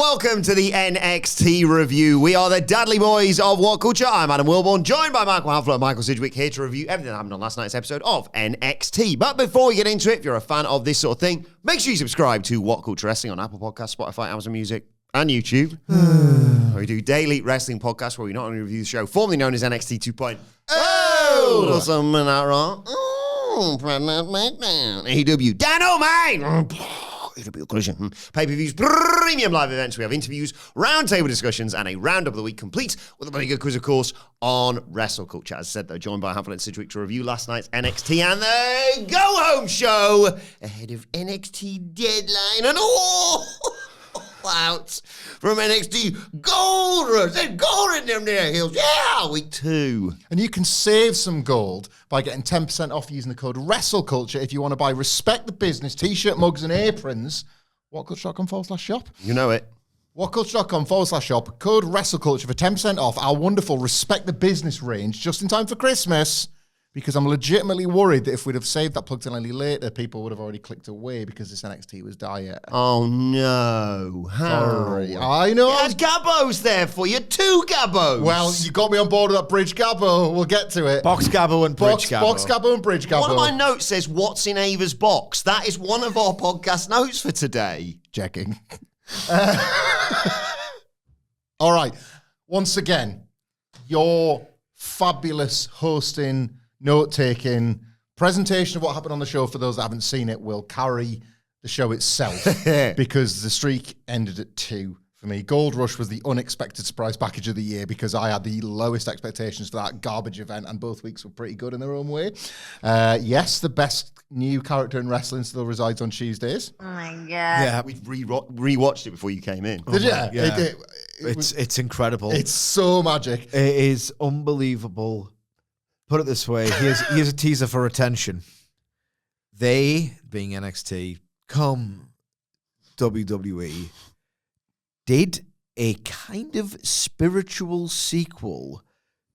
welcome to the NXT review. We are the Dudley Boys of What Culture. I'm Adam Wilbourn, joined by Michael Hamflett and Michael Sidgwick, here to review everything that happened on last night's episode of NXT. But before we get into it, if you're a fan of this sort of thing, make sure you subscribe to What Culture Wrestling on Apple Podcasts, Spotify, Amazon Music, and YouTube. We do daily wrestling podcasts where we not only review the show, formerly known as NXT 2.0. Oh, something that wrong. Pregnant Smackdown. AEW Dynamite. AEW Collision. Pay-per-views, premium live events. We have interviews, roundtable discussions, and a roundup of the week complete with a very good quiz, of course, on WrestleCulture. As I said, though, joined by Hamflett and Sidgwick to review last night's NXT and the go-home show ahead of NXT Deadline. And out from NXT Gold Rush. There's gold in them there heels. Yeah, week 2. And you can save some gold by getting 10% off using the code WrestleCulture if you want to buy Respect the Business t-shirt, mugs, and aprons. WhatCulture.com/shop. You know it. WhatCulture.com/shop. Code WrestleCulture for 10% off our wonderful Respect the Business range just in time for Christmas. Because I'm legitimately worried that if we'd have saved that plug till any later, people would have already clicked away because this NXT was dire. Oh, no. Sorry. I know. There's Gabbos there for you. 2 Gabbos. Well, you got me on board with that Bridge Gabbo. We'll get to it. Box Gabbo and Bridge Gabbo. Box Gabbo and Bridge Gabbo. One of my notes says, what's in Ava's box? That is one of our podcast notes for today. Checking. All right. Once again, your fabulous hosting, note-taking, presentation of what happened on the show for those that haven't seen it will carry the show itself because the streak ended at 2 for me. Gold Rush was the unexpected surprise package of the year because I had the lowest expectations for that garbage event and both weeks were pretty good in their own way. Yes, the best new character in wrestling still resides on Tuesdays. Oh my God. Yeah, We rewatched it before you came in. Did you? yeah. It's incredible. It's so magic. It is unbelievable. Put it this way, here's a teaser for attention. They, being NXT, come WWE, did a kind of spiritual sequel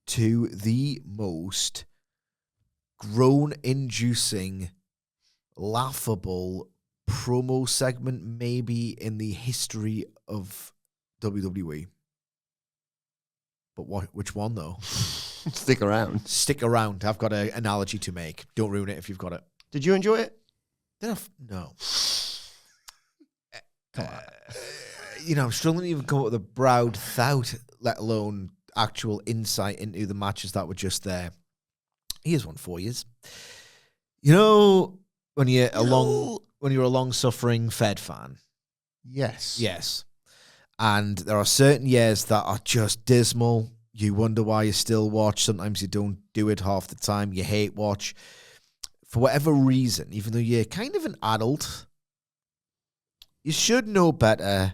to the most groan-inducing, laughable promo segment maybe in the history of WWE. But which one, though? Stick around. Stick around. I've got an analogy to make. Don't ruin it if you've got it. Did you enjoy it? No. I'm struggling to even come up with a broad thought, let alone actual insight into the matches that were just there. Here's one for you. You know, when you're a long-suffering Fed fan. Yes. And there are certain years that are just dismal. You wonder why you still watch. Sometimes you don't do it half the time. You hate watch. For whatever reason, even though you're kind of an adult, you should know better.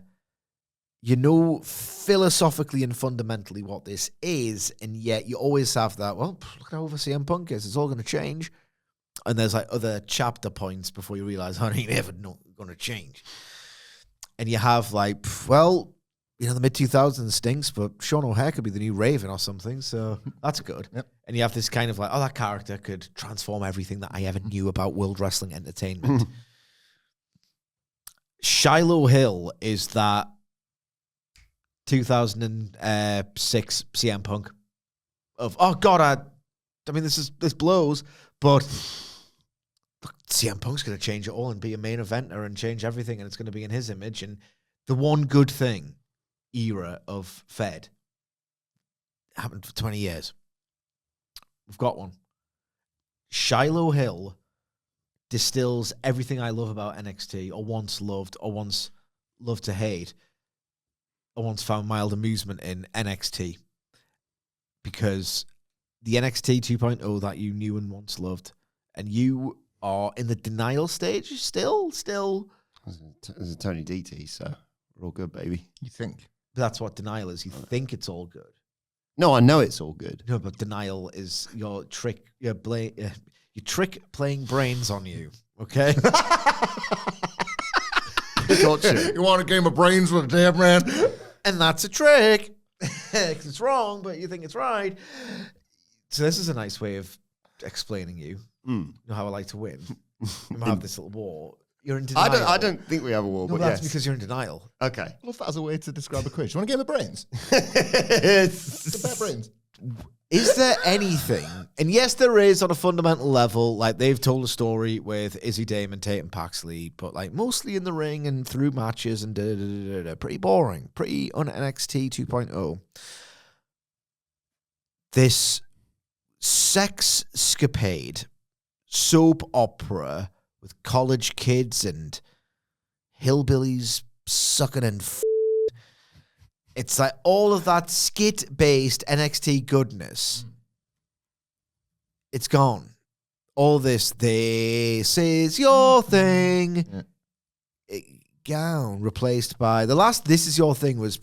You know philosophically and fundamentally what this is, and yet you always have that, well, look how over CM Punk is. It's all going to change. And there's like other chapter points before you realize, honey, never not going to change. And you have like, well, the mid-2000s stinks, but Sean O'Hare could be the new Raven or something, so that's good. Yep. And you have this kind of like, that character could transform everything that I ever knew about World Wrestling Entertainment. Shiloh Hill is that 2006 CM Punk of, oh God, this blows, but look, CM Punk's going to change it all and be a main eventer and change everything, and it's going to be in his image. And the one good thing era of Fed happened for 20 years. We've got one. Shiloh Hill distills everything I love about NXT, or once loved to hate, or once found mild amusement in NXT. Because the NXT 2.0 that you knew and once loved, and you are in the denial stage still. There's a Tony DT, so we're all good, baby. You think? That's what denial is. You think it's all good. No, I know it's all good. No, but denial is your trick, your trick playing brains on you, okay? Gotcha. You want a game of brains with a dead man? And that's a trick. 'Cause it's wrong, but you think it's right. So this is a nice way of explaining you. You know how I like to win. I have this little war. You're in denial. I don't think we have a war, No, but that's yes. because you're in denial. Okay. I love that as a way to describe a quiz. Do you want a game of brains? The better brains. Is there anything, and yes, there is on a fundamental level, like they've told a story with Izzy Damon, Tatum Paxley, but like mostly in the ring and through matches and pretty boring, pretty on NXT 2.0. This sex-scapade soap opera with college kids and hillbillies sucking and it's like all of that skit-based NXT goodness. It's gone. All this is your thing. Gown replaced by the last This Is Your Thing was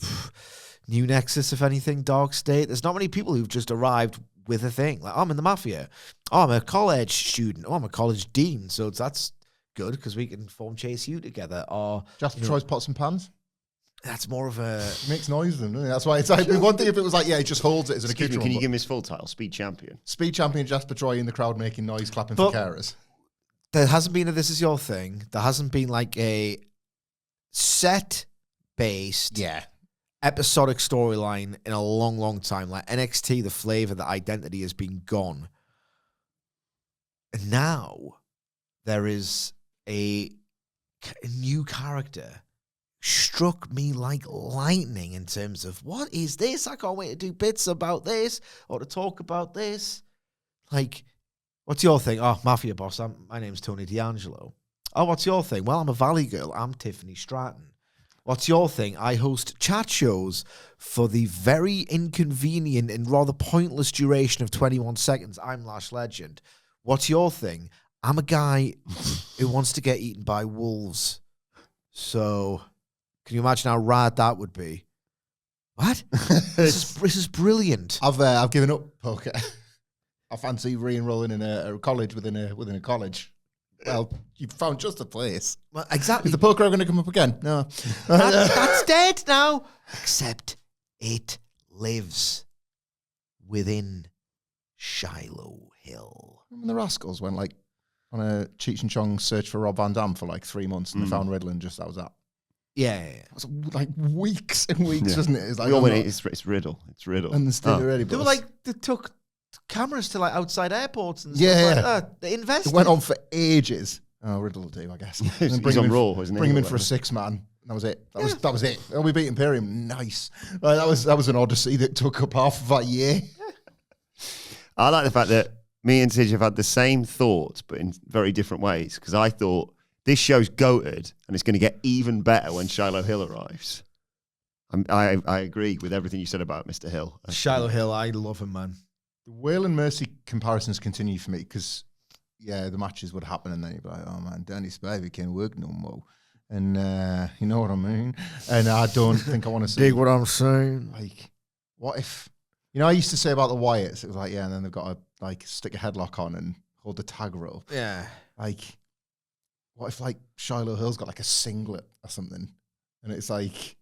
New Nexus, if anything, Dark State. There's not many people who've just arrived with a thing. Like, oh, I'm in the Mafia. Oh, I'm a college student. Oh, I'm a college dean. So that's good because we can form Chase U together. Or Jasper Troy's Pots and Pans. That's more of a... It makes noise, doesn't it? That's why it's like, one thing if it was like, yeah, he just holds it as an Excuse me, accoutrement. can you give me his full title? Speed champion. Speed champion Jasper Troy in the crowd making noise, clapping But- for carers. There hasn't been a This Is Your Thing. There hasn't been like a set-based episodic storyline in a long, long time. Like NXT, the flavor, the identity has been gone. And now there is a new character struck me like lightning in terms of what is this? I can't wait to do bits about this or to talk about this. Like, what's your thing? Oh, Mafia boss. My name's Tony D'Angelo. Oh, what's your thing? Well, I'm a Valley girl. I'm Tiffany Stratton. What's your thing? I host chat shows for the very inconvenient and rather pointless duration of 21 seconds. I'm Lash Legend. What's your thing? I'm a guy who wants to get eaten by wolves. So, can you imagine how rad that would be? What? this is brilliant. I've given up poker. I fancy re-enrolling in a college within a college. Well, you found just a place. Well, exactly. Is the poker going to come up again? No. That's dead now. Except it lives within Shiloh Hill. When the Rascals went like on a Cheech and Chong search for Rob Van Dam for like 3 months and they found Riddler and just that was that. Yeah. It was like weeks and weeks, wasn't it? It's like, It's Riddle. It's Riddle. and the still already. They were like, they took cameras to like outside airports and Yeah, stuff like yeah. that. They invested. It went on for ages. Oh, Riddle will do, I guess. And then He's on Raw, isn't he? Bring him in for a 6-man. That was it. That was it. Oh, we beat Imperium. Nice. That was an odyssey that took up half of that year. I like the fact that me and Tidge have had the same thoughts, but in very different ways. Because I thought this show's goated, and it's going to get even better when Shiloh Hill arrives. I agree with everything you said about Mr. Hill. Shiloh Hill, I love him, man. The Whale and Mercy comparisons continue for me because, yeah, the matches would happen and then you'd be like, oh man, Danny Spivey can't work no more. And you know what I mean? And I don't think I want to see. Dig what I'm saying. Like, what if, I used to say about the Wyatts, it was like, yeah, and then they've got to like stick a headlock on and hold the tag rope. Yeah. Like, what if like Shiloh Hill's got like a singlet or something? And it's like,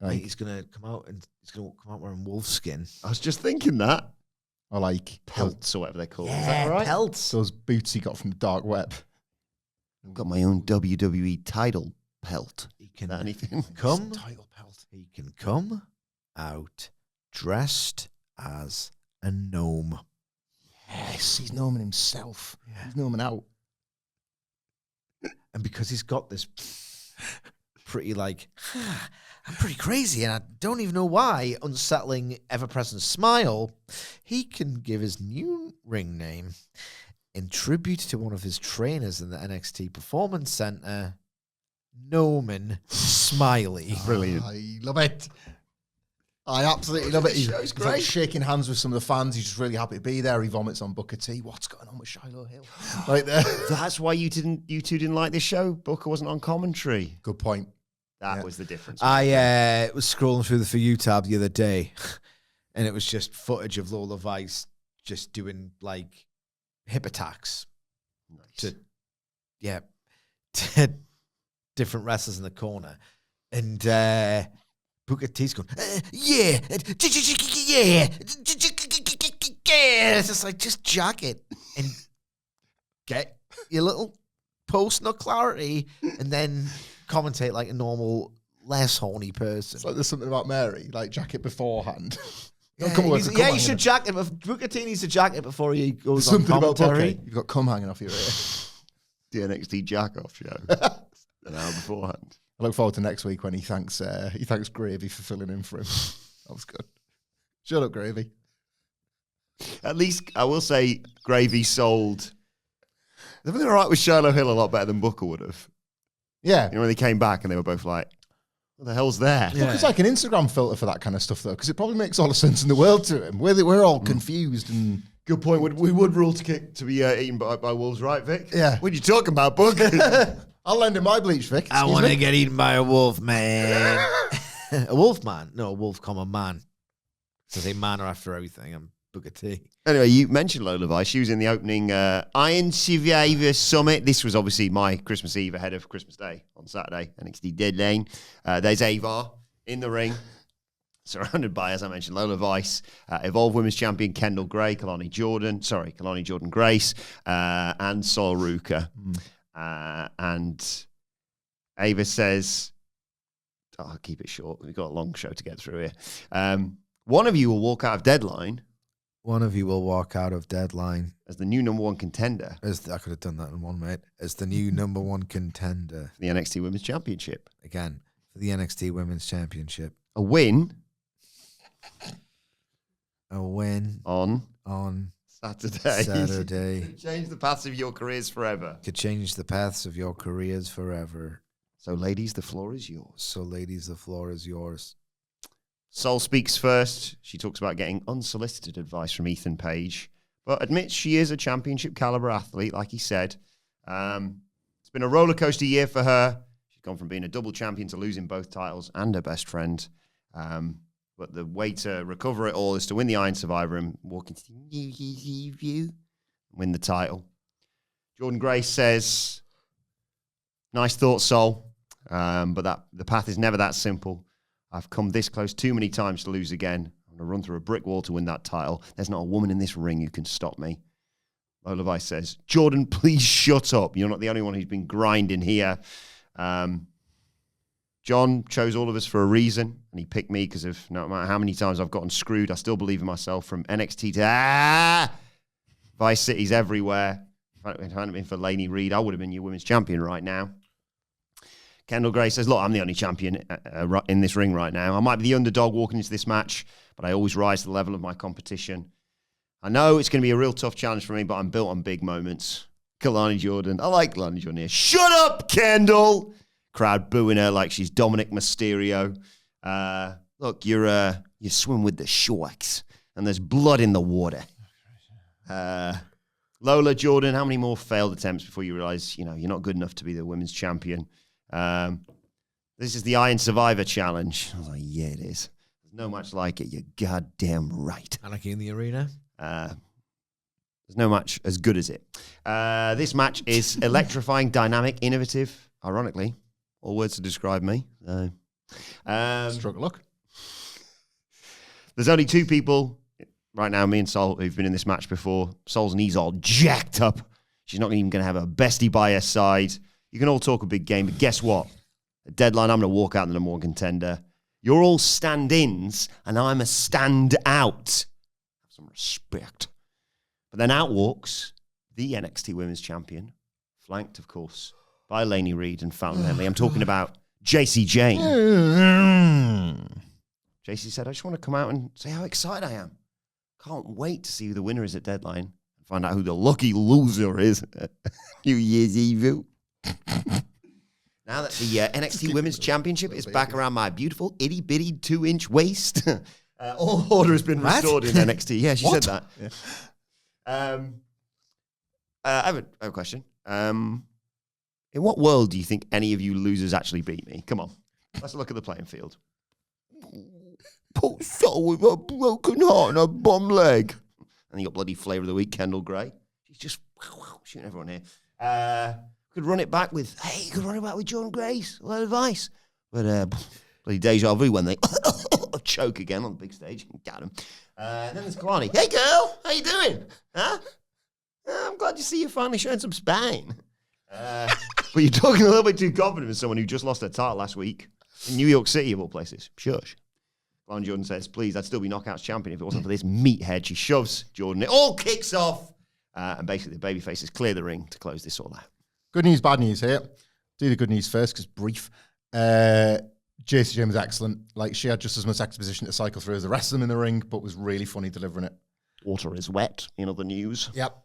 Like, he's gonna come out wearing wolf skin. I was just thinking that. or like Pelts or whatever they're called. Is Yeah, that right? pelts. those boots he got from the dark web. I've got my own WWE title pelt. He Is can that anything? come. Title pelt. He can come out dressed as a gnome. Yes, he's gnoming himself. Yeah. He's gnoming out. And because he's got this pretty like, I'm pretty crazy and I don't even know why, unsettling, ever-present smile, he can give his new ring name in tribute to one of his trainers in the NXT Performance Center, Noman Smiley. Brilliant. I love it. I absolutely love it. He's like great. shaking hands with some of the fans. He's just really happy to be there. He vomits on Booker T. What's going on with Shiloh Hill? Right there. That's why you two didn't like this show. Booker wasn't on commentary. Good point. That Yeah. was the difference. I was scrolling through the For You tab the other day, and it was just footage of Lola Vice just doing like hip attacks Nice. to different wrestlers in the corner, and Booker T's going, yeah, yeah. It's just like, just jack it and get your little post no clarity and then commentate like a normal, less horny person. It's like there's something about Mary, like jacket beforehand. Yeah, you should jack it. Booker T needs to jack it before he goes something on about commentary. Booker. You've got cum hanging off your ear. The NXT jack-off show an hour beforehand. I look forward to next week when he thanks Gravy for filling in for him. That was good. Shut up, Gravy. At least I will say Gravy sold everything all right with Shiloh Hill a lot better than Booker would have. Yeah. You know, when they came back and they were both like, what the hell's there? Yeah. It's like an Instagram filter for that kind of stuff, though, because it probably makes all the sense in the world to him. We're all confused and... Good point. We would rule to be eaten by wolves, right, Vic? Yeah. What are you talking about, Book? I'll lend him my bleach, Vic. I want to get eaten by a wolf, man. A wolf man? No, a wolf, comma, man. So say man are after everything. I'm Booker T. Anyway, you mentioned Lola Vice. She was in the opening Iron Survivor Summit. This was obviously my Christmas Eve ahead of Christmas Day on Saturday, NXT Deadline. There's Avar in the ring, surrounded by, as I mentioned, Lola Vice, Evolve Women's Champion Kendall Gray, Kalani Jordan Grace, and Sol Ruka. And Ava says, I'll keep it short. We've got a long show to get through here. One of you will walk out of Deadline. One of you will walk out of Deadline As the new number one contender. I could have done that in one, mate. As the new number one contender. For the NXT Women's Championship. Again, for the NXT Women's Championship. A win. A win On Saturday. Change the paths of your careers forever. Could change the paths of your careers forever. So, ladies, the floor is yours. So, ladies, the floor is yours. Sol speaks first. She talks about getting unsolicited advice from Ethan Page, but admits she is a championship caliber athlete, like he said. It's been a roller coaster year for her. She's gone from being a double champion to losing both titles and her best friend. But the way to recover it all is to win the Iron Survivor and walk into the win the title. Jordan Grace says, nice thought, Sol, but the path is never that simple. I've come this close too many times to lose again. I'm going to run through a brick wall to win that title. There's not a woman in this ring who can stop me. Lola Vice says, Jordan, please shut up. You're not the only one who's been grinding here. John chose all of us for a reason, and he picked me because of no matter how many times I've gotten screwed, I still believe in myself. From NXT to Vice City's everywhere. If it hadn't been for Lainey Reed, I would have been your women's champion right now. Kendall Gray says, look, I'm the only champion in this ring right now. I might be the underdog walking into this match, but I always rise to the level of my competition. I know it's going to be a real tough challenge for me, but I'm built on big moments. Kalani Jordan. I like Kalani Jordan here. Shut up, Kendall! Crowd booing her like she's Dominic Mysterio. Look, you swim with the sharks, and there's blood in the water. Lola Jordan, how many more failed attempts before you realize, you're not good enough to be the women's champion? This is the Iron Survivor Challenge. I was like, yeah, it is. There's no match like it. You're goddamn right. Anarchy in the Arena. There's no match as good as it. This match is electrifying, dynamic, innovative. Ironically, all words to describe me. Stroke of luck. There's only two people right now, me and Sol, who've been in this match before. Sol's knees all jacked up. She's not even going to have a bestie by her side. You can all talk a big game, but guess what? At Deadline, I'm going to walk out the number one contender. You're all stand-ins, and I'm a stand-out. Have some respect. But then out walks the NXT Women's Champion, flanked, of course, by Lainey Reed and Fallon Henley. I'm talking about JC Jane. JC said, I just want to come out and say how excited I am. Can't wait to see who the winner is at Deadline and find out who the lucky loser is at New Year's Eve. Now that the NXT Women's Championship is back around my beautiful itty-bitty 2-inch waist, all order has been restored in NXT. Yeah, she said that. Yeah. I have a question. In what world do you think any of you losers actually beat me? Come on. Let's look at the playing field. Poor soul with a broken heart and a bum leg. And you got bloody Flavor of the Week, Kendall Gray. She's just shooting everyone here. Could run it back with, Jordan Grace. What advice? But bloody deja vu when they choke again on the big stage. Got him. Then there's Kalani. Hey, girl. How you doing? Huh? I'm glad to see you finally showing some spine. But you're talking a little bit too confident with someone who just lost their title last week in New York City, of all places. Shush. Ron Jordan says, please, I'd still be Knockouts champion if it wasn't for this meathead. She shoves Jordan. It all kicks off. And basically, the babyfaces clear the ring to close this all out. Good news, bad news here. Do the good news first, because brief. Jacy Jane was excellent. Like, she had just as much exposition to cycle through as the rest of them in the ring, but was really funny delivering it. Water is wet, in other news. Yep.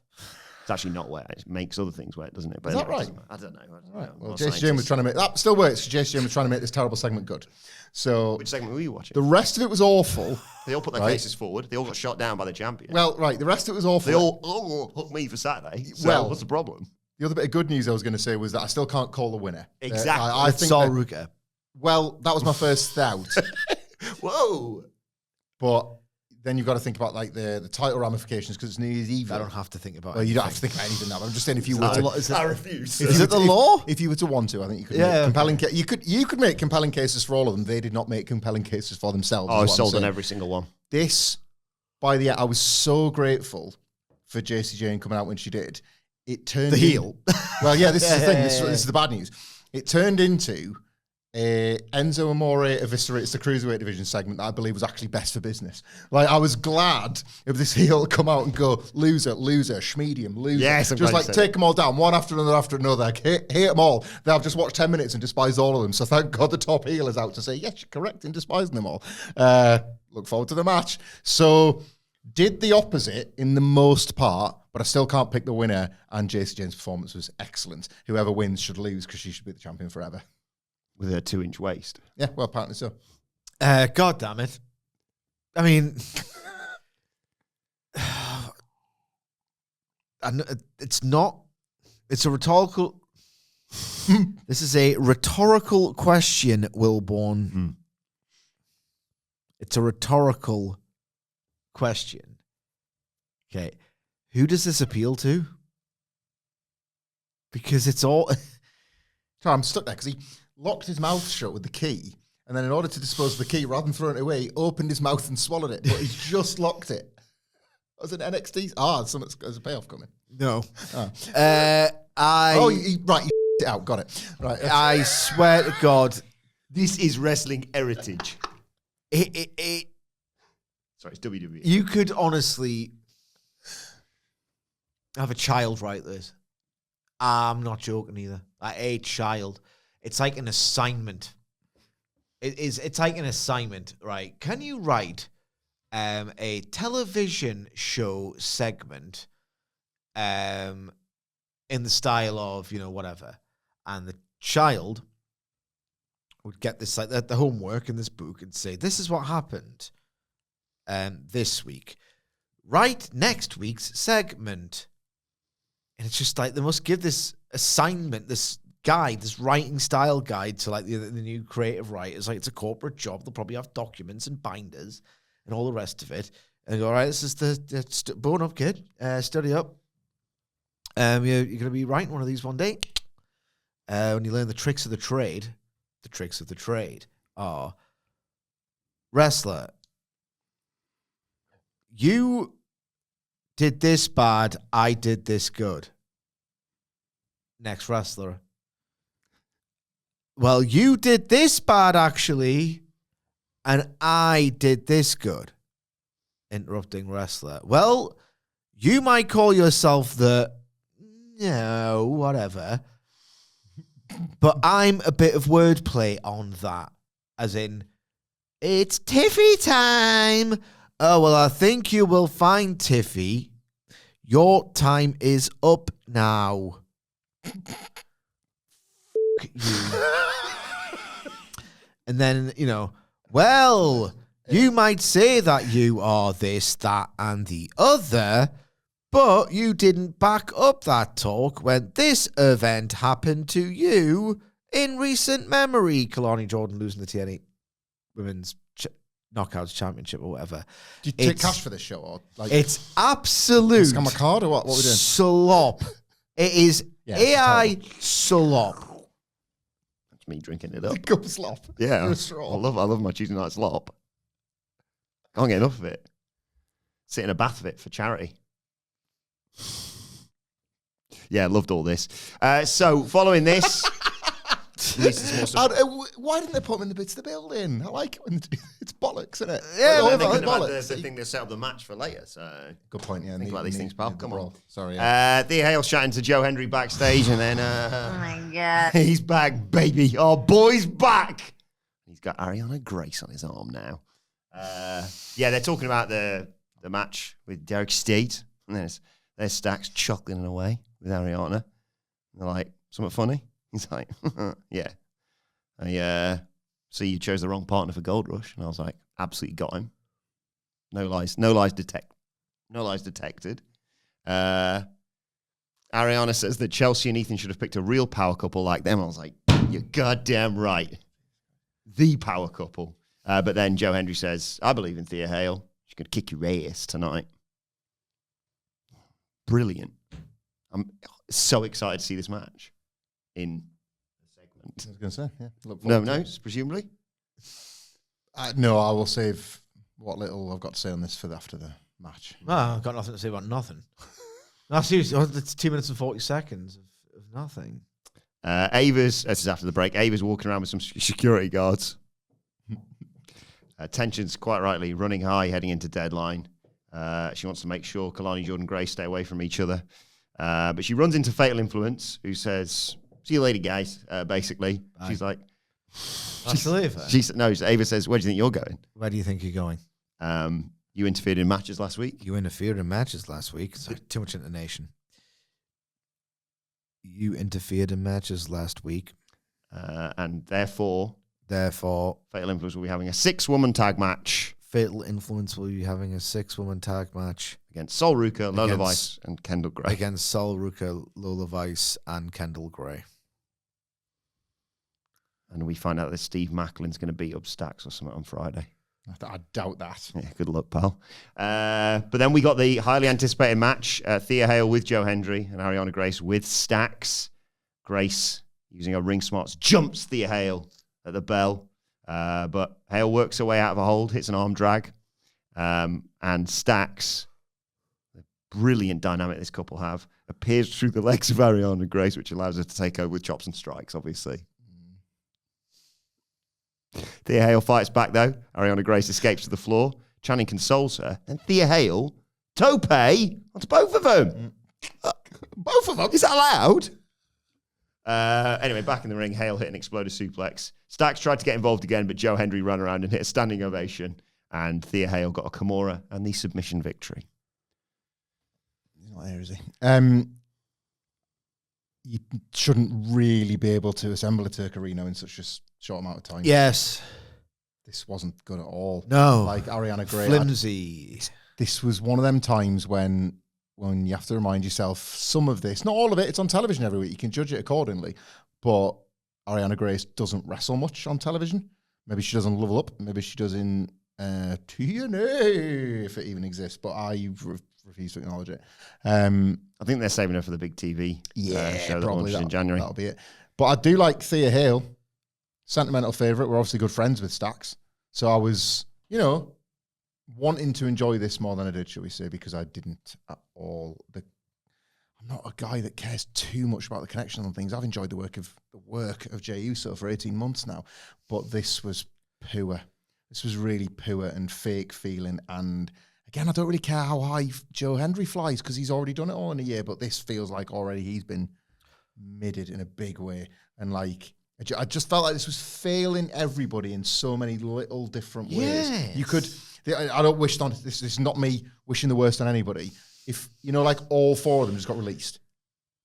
It's actually not wet. It makes other things wet, doesn't it? But Is that right? I don't know. Right. Well, Jacy Jane was trying to make that still works. Jacy Jane was trying to make this terrible segment good. So Which segment were you watching? the rest of it was awful. They all put their cases forward. They all got shot down by the champion. Well, right. The rest of it was awful. They all hooked me for Saturday. So Well, what's the problem? the other bit of good news I was going to say was that I still can't call the winner. Exactly. I think Saul that- Ruger. Well, that was my first thought. Whoa. But then you've got to think about like the title ramifications because it's New Year's Eve. I don't have to think about it. Well, you don't have to think about anything now. But I'm just saying if you were to, I refuse. Is it the law? If you were to want to, I think you could. Yeah, Make compelling. You could make compelling cases for all of them. They did not make compelling cases for themselves. Oh, I is what I'm sold on saying. every single one. This, by the end, I was so grateful for Jacy Jane coming out when she did. It turned The heel. Well, yeah, this is the thing. This Yeah. is the bad news. It turned into Enzo Amore eviscerates the cruiserweight division segment that I believe was actually best for business. Like, I was glad if this heel come out and go loser, schmedium, loser. Yes, I'm just glad like you said take them all down one after another. I hate them all. Then I've just watched 10 minutes and despised all of them. So thank God the top heel is out to say yes, you're correct in despising them all. Look forward to the match. So did the opposite in the most part, but I still can't pick the winner. And Jacy Jane's performance was excellent. Whoever wins should lose because she should be the champion forever. With her 2-inch waist. Yeah, well, apparently so. God damn it. I mean, it's not, it's a rhetorical, this is a rhetorical question, Wilbourn. It's a rhetorical question. Okay. Who does this appeal to? Because it's all... So I'm stuck there because he locked his mouth shut with the key, and then in order to dispose of the key, rather than throwing it away, he opened his mouth and swallowed it, but he's just locked it. Was it NXT? There's a payoff coming. No. Oh, right, you it out, got it. Right, I swear to God, This is wrestling heritage. it Sorry, it's WWE. you could honestly have a child write this. I'm not joking either. A child. It's like an assignment. It's like an assignment, right? Can you write a television show segment in the style of, whatever? And the child would get this, like the homework in this book and say, this is what happened this week. Write next week's segment. And it's just like they must give this assignment, this guide, this writing style guide to like the new creative writers. Like, it's a corporate job. They'll probably have documents and binders and all the rest of it. And they go, all right, this is the bone up, kid. Study up. You're going to be writing one of these one day. When you learn the tricks of the trade are, wrestler, you did this bad, I did this good. Next wrestler. Well, you did this bad, actually, and I did this good. Interrupting wrestler. Well, you might call yourself whatever. But I'm a bit of wordplay on that. As in, it's Tiffy time. Oh, well, I think you will find, Tiffy, your time is up now. You. And then, well, you might say that you are this, that, and the other, but you didn't back up that talk when this event happened to you in recent memory. Kalani Jordan losing the TNA Women's Knockouts Championship or whatever. Do you take cash for this show? Or like, it's absolute scam a card or what? What are we doing? slop. It is AI slop. That's me drinking it up. Cup of slop. Yeah. You're a straw. I love my Tuesday night slop. Can't get enough of it. Sit in a bath of it for charity. Yeah, loved all this. So following this, why didn't they put him in the bits of the building? I like it when it's bollocks, isn't it? yeah, Like, they could have bollocks. had the thing to set up the match for later. So Good point. Yeah, think about these things, pal. Come on. Sorry. Thea Hale's chatting to Joe Hendry backstage, and then Oh my God. he's back, baby. Our boy's back. He's got Ariana Grace on his arm now. Yeah, they're talking about the match with Derek Steed, and there's Stacks chuckling away with Ariana. And they're like, something funny? He's like, yeah. I see you chose the wrong partner for Gold Rush, and I was like, absolutely got him. No lies detected. Ariana says that Chelsea and Ethan should have picked a real power couple like them. I was like, you're goddamn right. The power couple. But then Joe Hendry says, I believe in Thea Hale. She's going to kick your ass tonight. Brilliant. I'm so excited to see this match in the segment. I was going to say, yeah. Look No, forward to it. presumably. No, I will save what little I've got to say on this for after the match. No, I've got nothing to say about nothing. No, seriously, it's 2 minutes and 40 seconds of nothing. Ava's, this is after the break, Ava's walking around with some security guards. Tensions, quite rightly, running high heading into deadline. She wants to make sure Kalani Jordan Gray stay away from each other. But she runs into Fatal Influence, who says, see you later, guys, basically. Bye. She's like... That's the Ava. Ava says, where do you think you're going? Where do you think you're going? You interfered in matches last week. You interfered in matches last week. Sorry, too much intonation. You interfered in matches last week. And therefore, Fatal Influence will be having a 6-woman tag match. Fatal Influence will be having a 6-woman tag match Against Sol Ruka, Lola Vice, and Kendall Gray. against Sol Ruka, Lola Vice, and Kendall Gray. And we find out that Steve Macklin's going to beat up Stacks or something on Friday. I doubt that. Yeah, good luck, pal. But then we got the highly anticipated match. Thea Hale with Joe Hendry and Ariana Grace with Stacks. Grace, using her ring smarts, jumps Thea Hale at the bell. But Hale works her way out of a hold, hits an arm drag. And Stacks, the brilliant dynamic this couple have, appears through the legs of Ariana Grace, which allows her to take over with chops and strikes, obviously. Thea Hale fights back, though. Ariana Grace escapes to the floor. Channing consoles her. And Thea Hale, tope onto both of them. Both of them? Is that allowed? Anyway, back in the ring, Hale hit an exploder suplex. Stacks tried to get involved again, but Joe Hendry ran around and hit a standing ovation. And Thea Hale got a Kimura and the submission victory. He's not there, is he? You shouldn't really be able to assemble a Turkarino in such a short amount of time. Yes. This wasn't good at all. No. Like Ariana Gray. Flimsy. This was one of them times when you have to remind yourself some of this, not all of it, it's on television every week. You can judge it accordingly. But Ariana Grace doesn't wrestle much on television. Maybe she doesn't Level Up. Maybe she does in TNA, if it even exists. But I refuse to acknowledge it. I think they're saving her for the big TV show that launches in January. That'll be it. But I do like Thea Hale. Sentimental favourite. We're obviously good friends with Stacks. So I was, wanting to enjoy this more than I did, shall we say, because I didn't at all. I'm not a guy that cares too much about the connection on things. I've enjoyed the work of Jey Uso for 18 months now. But this was poor. This was really poor and fake feeling. And again, I don't really care how high Joe Hendry flies because he's already done it all in a year. But this feels like already he's been midded in a big way. And like, I just felt like this was failing everybody in so many little different ways. Yes. You could, I don't wish on this is not me wishing the worst on anybody. If, like all 4 of them just got released,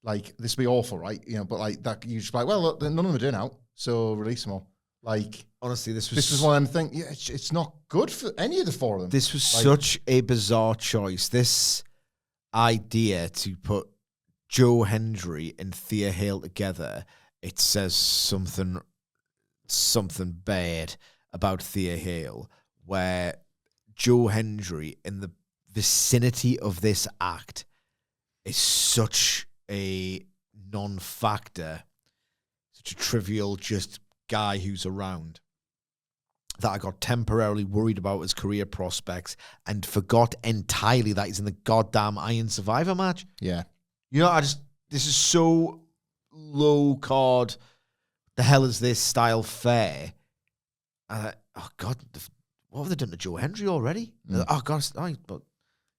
like this would be awful, right? But like that, you just like, well, look, none of them are doing out, so release them all. Like, honestly, this was one of them things. Yeah, it's not good for any of the 4 of them. This was such a bizarre choice. This idea to put Joe Hendry and Thea Hale together, it says something bad about Thea Hale, where Joe Hendry in the vicinity of this act is such a non-factor, such a trivial just guy who's around, that I got temporarily worried about his career prospects and forgot entirely that he's in the goddamn Iron Survivor match. Yeah. I just this is so low card. The hell is this style fair? Oh God, what have they done to Joe Hendry already? Oh God, but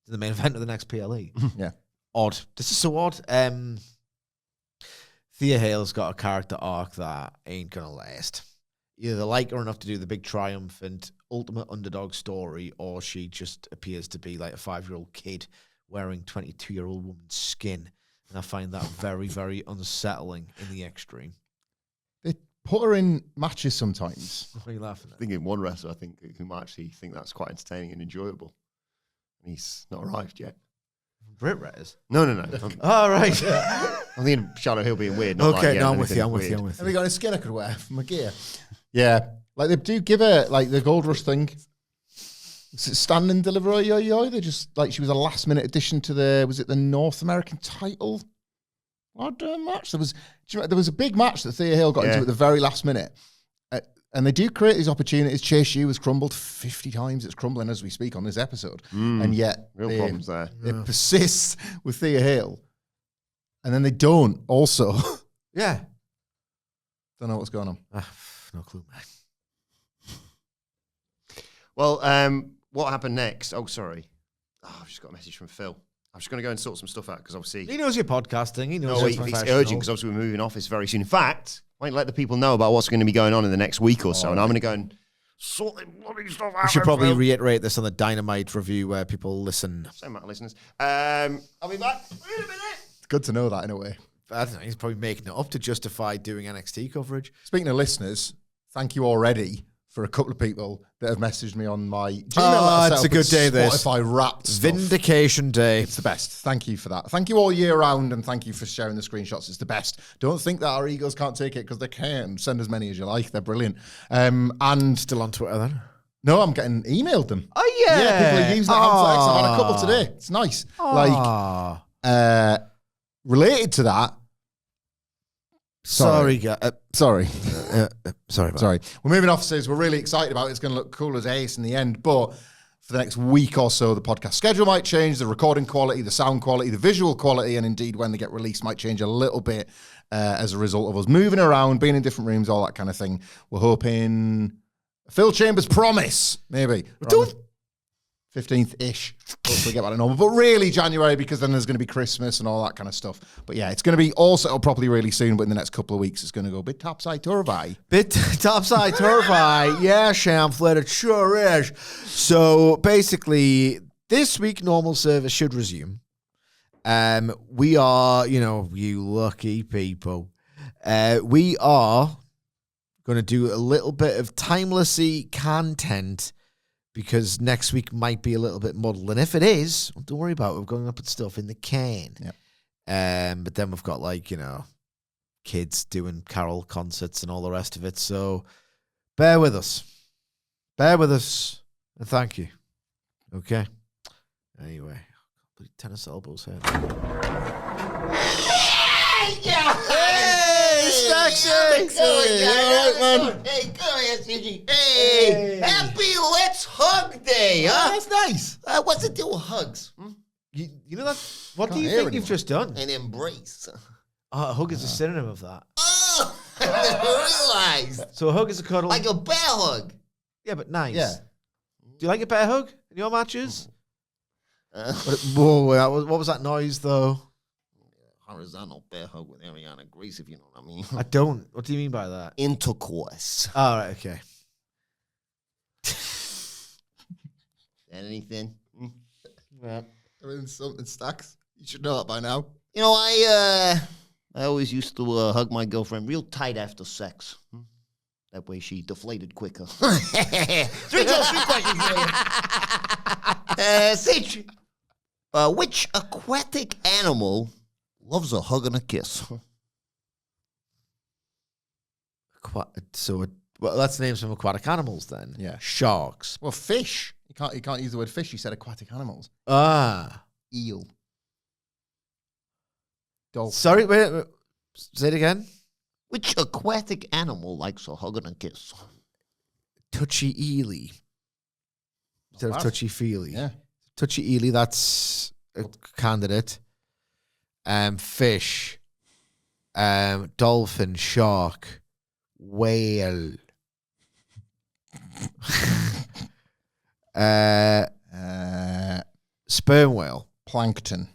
the main event of the next PLE. Yeah, odd. This is so odd. Thea Hale's got a character arc that ain't gonna last. Either they like her enough to do the big triumphant ultimate underdog story, or she just appears to be like a 5-year-old kid wearing 22-year-old woman's skin. And I find that very, very unsettling in the extreme. they put her in matches sometimes. What are you laughing I at? think in one wrestler, I think who might actually think that's quite entertaining and enjoyable. And he's not arrived yet. Brit Retters? No. Oh, right. I'm thinking Shadow Hill being weird. Not Okay, like, no, I'm with you. I'm with you. Have you got a skin I could wear from a gear? Yeah, like they do give her like the Gold Rush thing. Is it stand and deliver? They just like she was a last minute addition to the North American title match. There was a big match that Thea Hale got into at the very last minute, and they do create these opportunities. Chase U has crumbled 50 times. It's crumbling as we speak on this episode, and yet Real problems there. They persist with Thea Hale, and then they don't. Also, Yeah. don't know what's going on. No clue, man. Well, what happened next? Oh, sorry. Oh, I've just got a message from Phil. I'm just going to go and sort some stuff out because obviously... He knows your podcasting. He knows it's urgent because obviously we're moving office very soon. In fact, I might let the people know about what's going to be going on in the next week or so, and I'm going to go and sort the bloody stuff out. We should probably reiterate this on the Dynamite review where people listen. Same amount of listeners. I'll be back. Wait a minute. It's good to know that in a way. I don't know, he's probably making it up to justify doing NXT coverage. Speaking of listeners, thank you already for a couple of people that have messaged me on my Gmail. It's a good day, this. Spotify wrapped stuff. Vindication Day. It's the best. Thank you for that. Thank you all year round, and thank you for sharing the screenshots. It's the best. Don't think that our egos can't take it, because they can. Send as many as you like. They're brilliant. And Still on Twitter then? no, I'm getting emailed them. Oh, yeah. Yeah, people are using the Hamflett. I've had a couple today. It's nice. Like, related to that, Sorry. sorry. Sorry. Sorry. We're moving offices. We're really excited about it. It's going to look cool as ace in the end. But for the next week or so, the podcast schedule might change. The recording quality, the sound quality, the visual quality, and indeed when they get released might change a little bit as a result of us moving around, being in different rooms, all that kind of thing. We're hoping Phil Chambers promise, maybe. 15th-ish. Hopefully get back to normal. But really January, because then there's going to be Christmas and all that kind of stuff. But yeah, it's going to be all set up properly really soon, but in the next couple of weeks it's going to go a bit topside-turvy. Bit topside-turvy. Yeah, Hamflett, it sure is. So basically, this week normal service should resume. We are, you lucky people. We are going to do a little bit of timelessy content, because next week might be a little bit muddled. And if it is, don't worry about it. We're going to put stuff in the can. Yep. But then we've got, kids doing carol concerts and all the rest of it. So bear with us. And thank you. Okay. Anyway, tennis elbows here. Hey, Staxy! Hey, go ahead, CG. Hey, happy Let's Hug Day, huh? That's nice. What's the deal with hugs? You know that? What do you hear think you've just done? An embrace. A hug is a synonym of that. Oh, I didn't realize. So a hug is a cuddle. Like a bear hug. Yeah, but nice. Yeah. Do you like a bear hug in your matches? Whoa, what was that noise, though? Horizontal bear hug with Ariana Grace, if you know what I mean. I don't. What do you mean by that? Intercourse. All right, okay. Is that anything? Yeah. Everything's something stacks. You should know that by now. You know, I always used to hug my girlfriend real tight after sex. That way she deflated quicker. Three questions for you. Sage, which aquatic animal loves a hug and a kiss? Well, let's name some aquatic animals then. Yeah. Sharks. Well, fish. You can't use the word fish. You said aquatic animals. Eel. Dolphin. Sorry, wait. Say it again. Which aquatic animal likes a hug and a kiss? Touchy-eely. Instead of touchy-feely. Yeah. Touchy-eely, that's a candidate. Fish, dolphin, shark, whale, sperm whale, Plankton.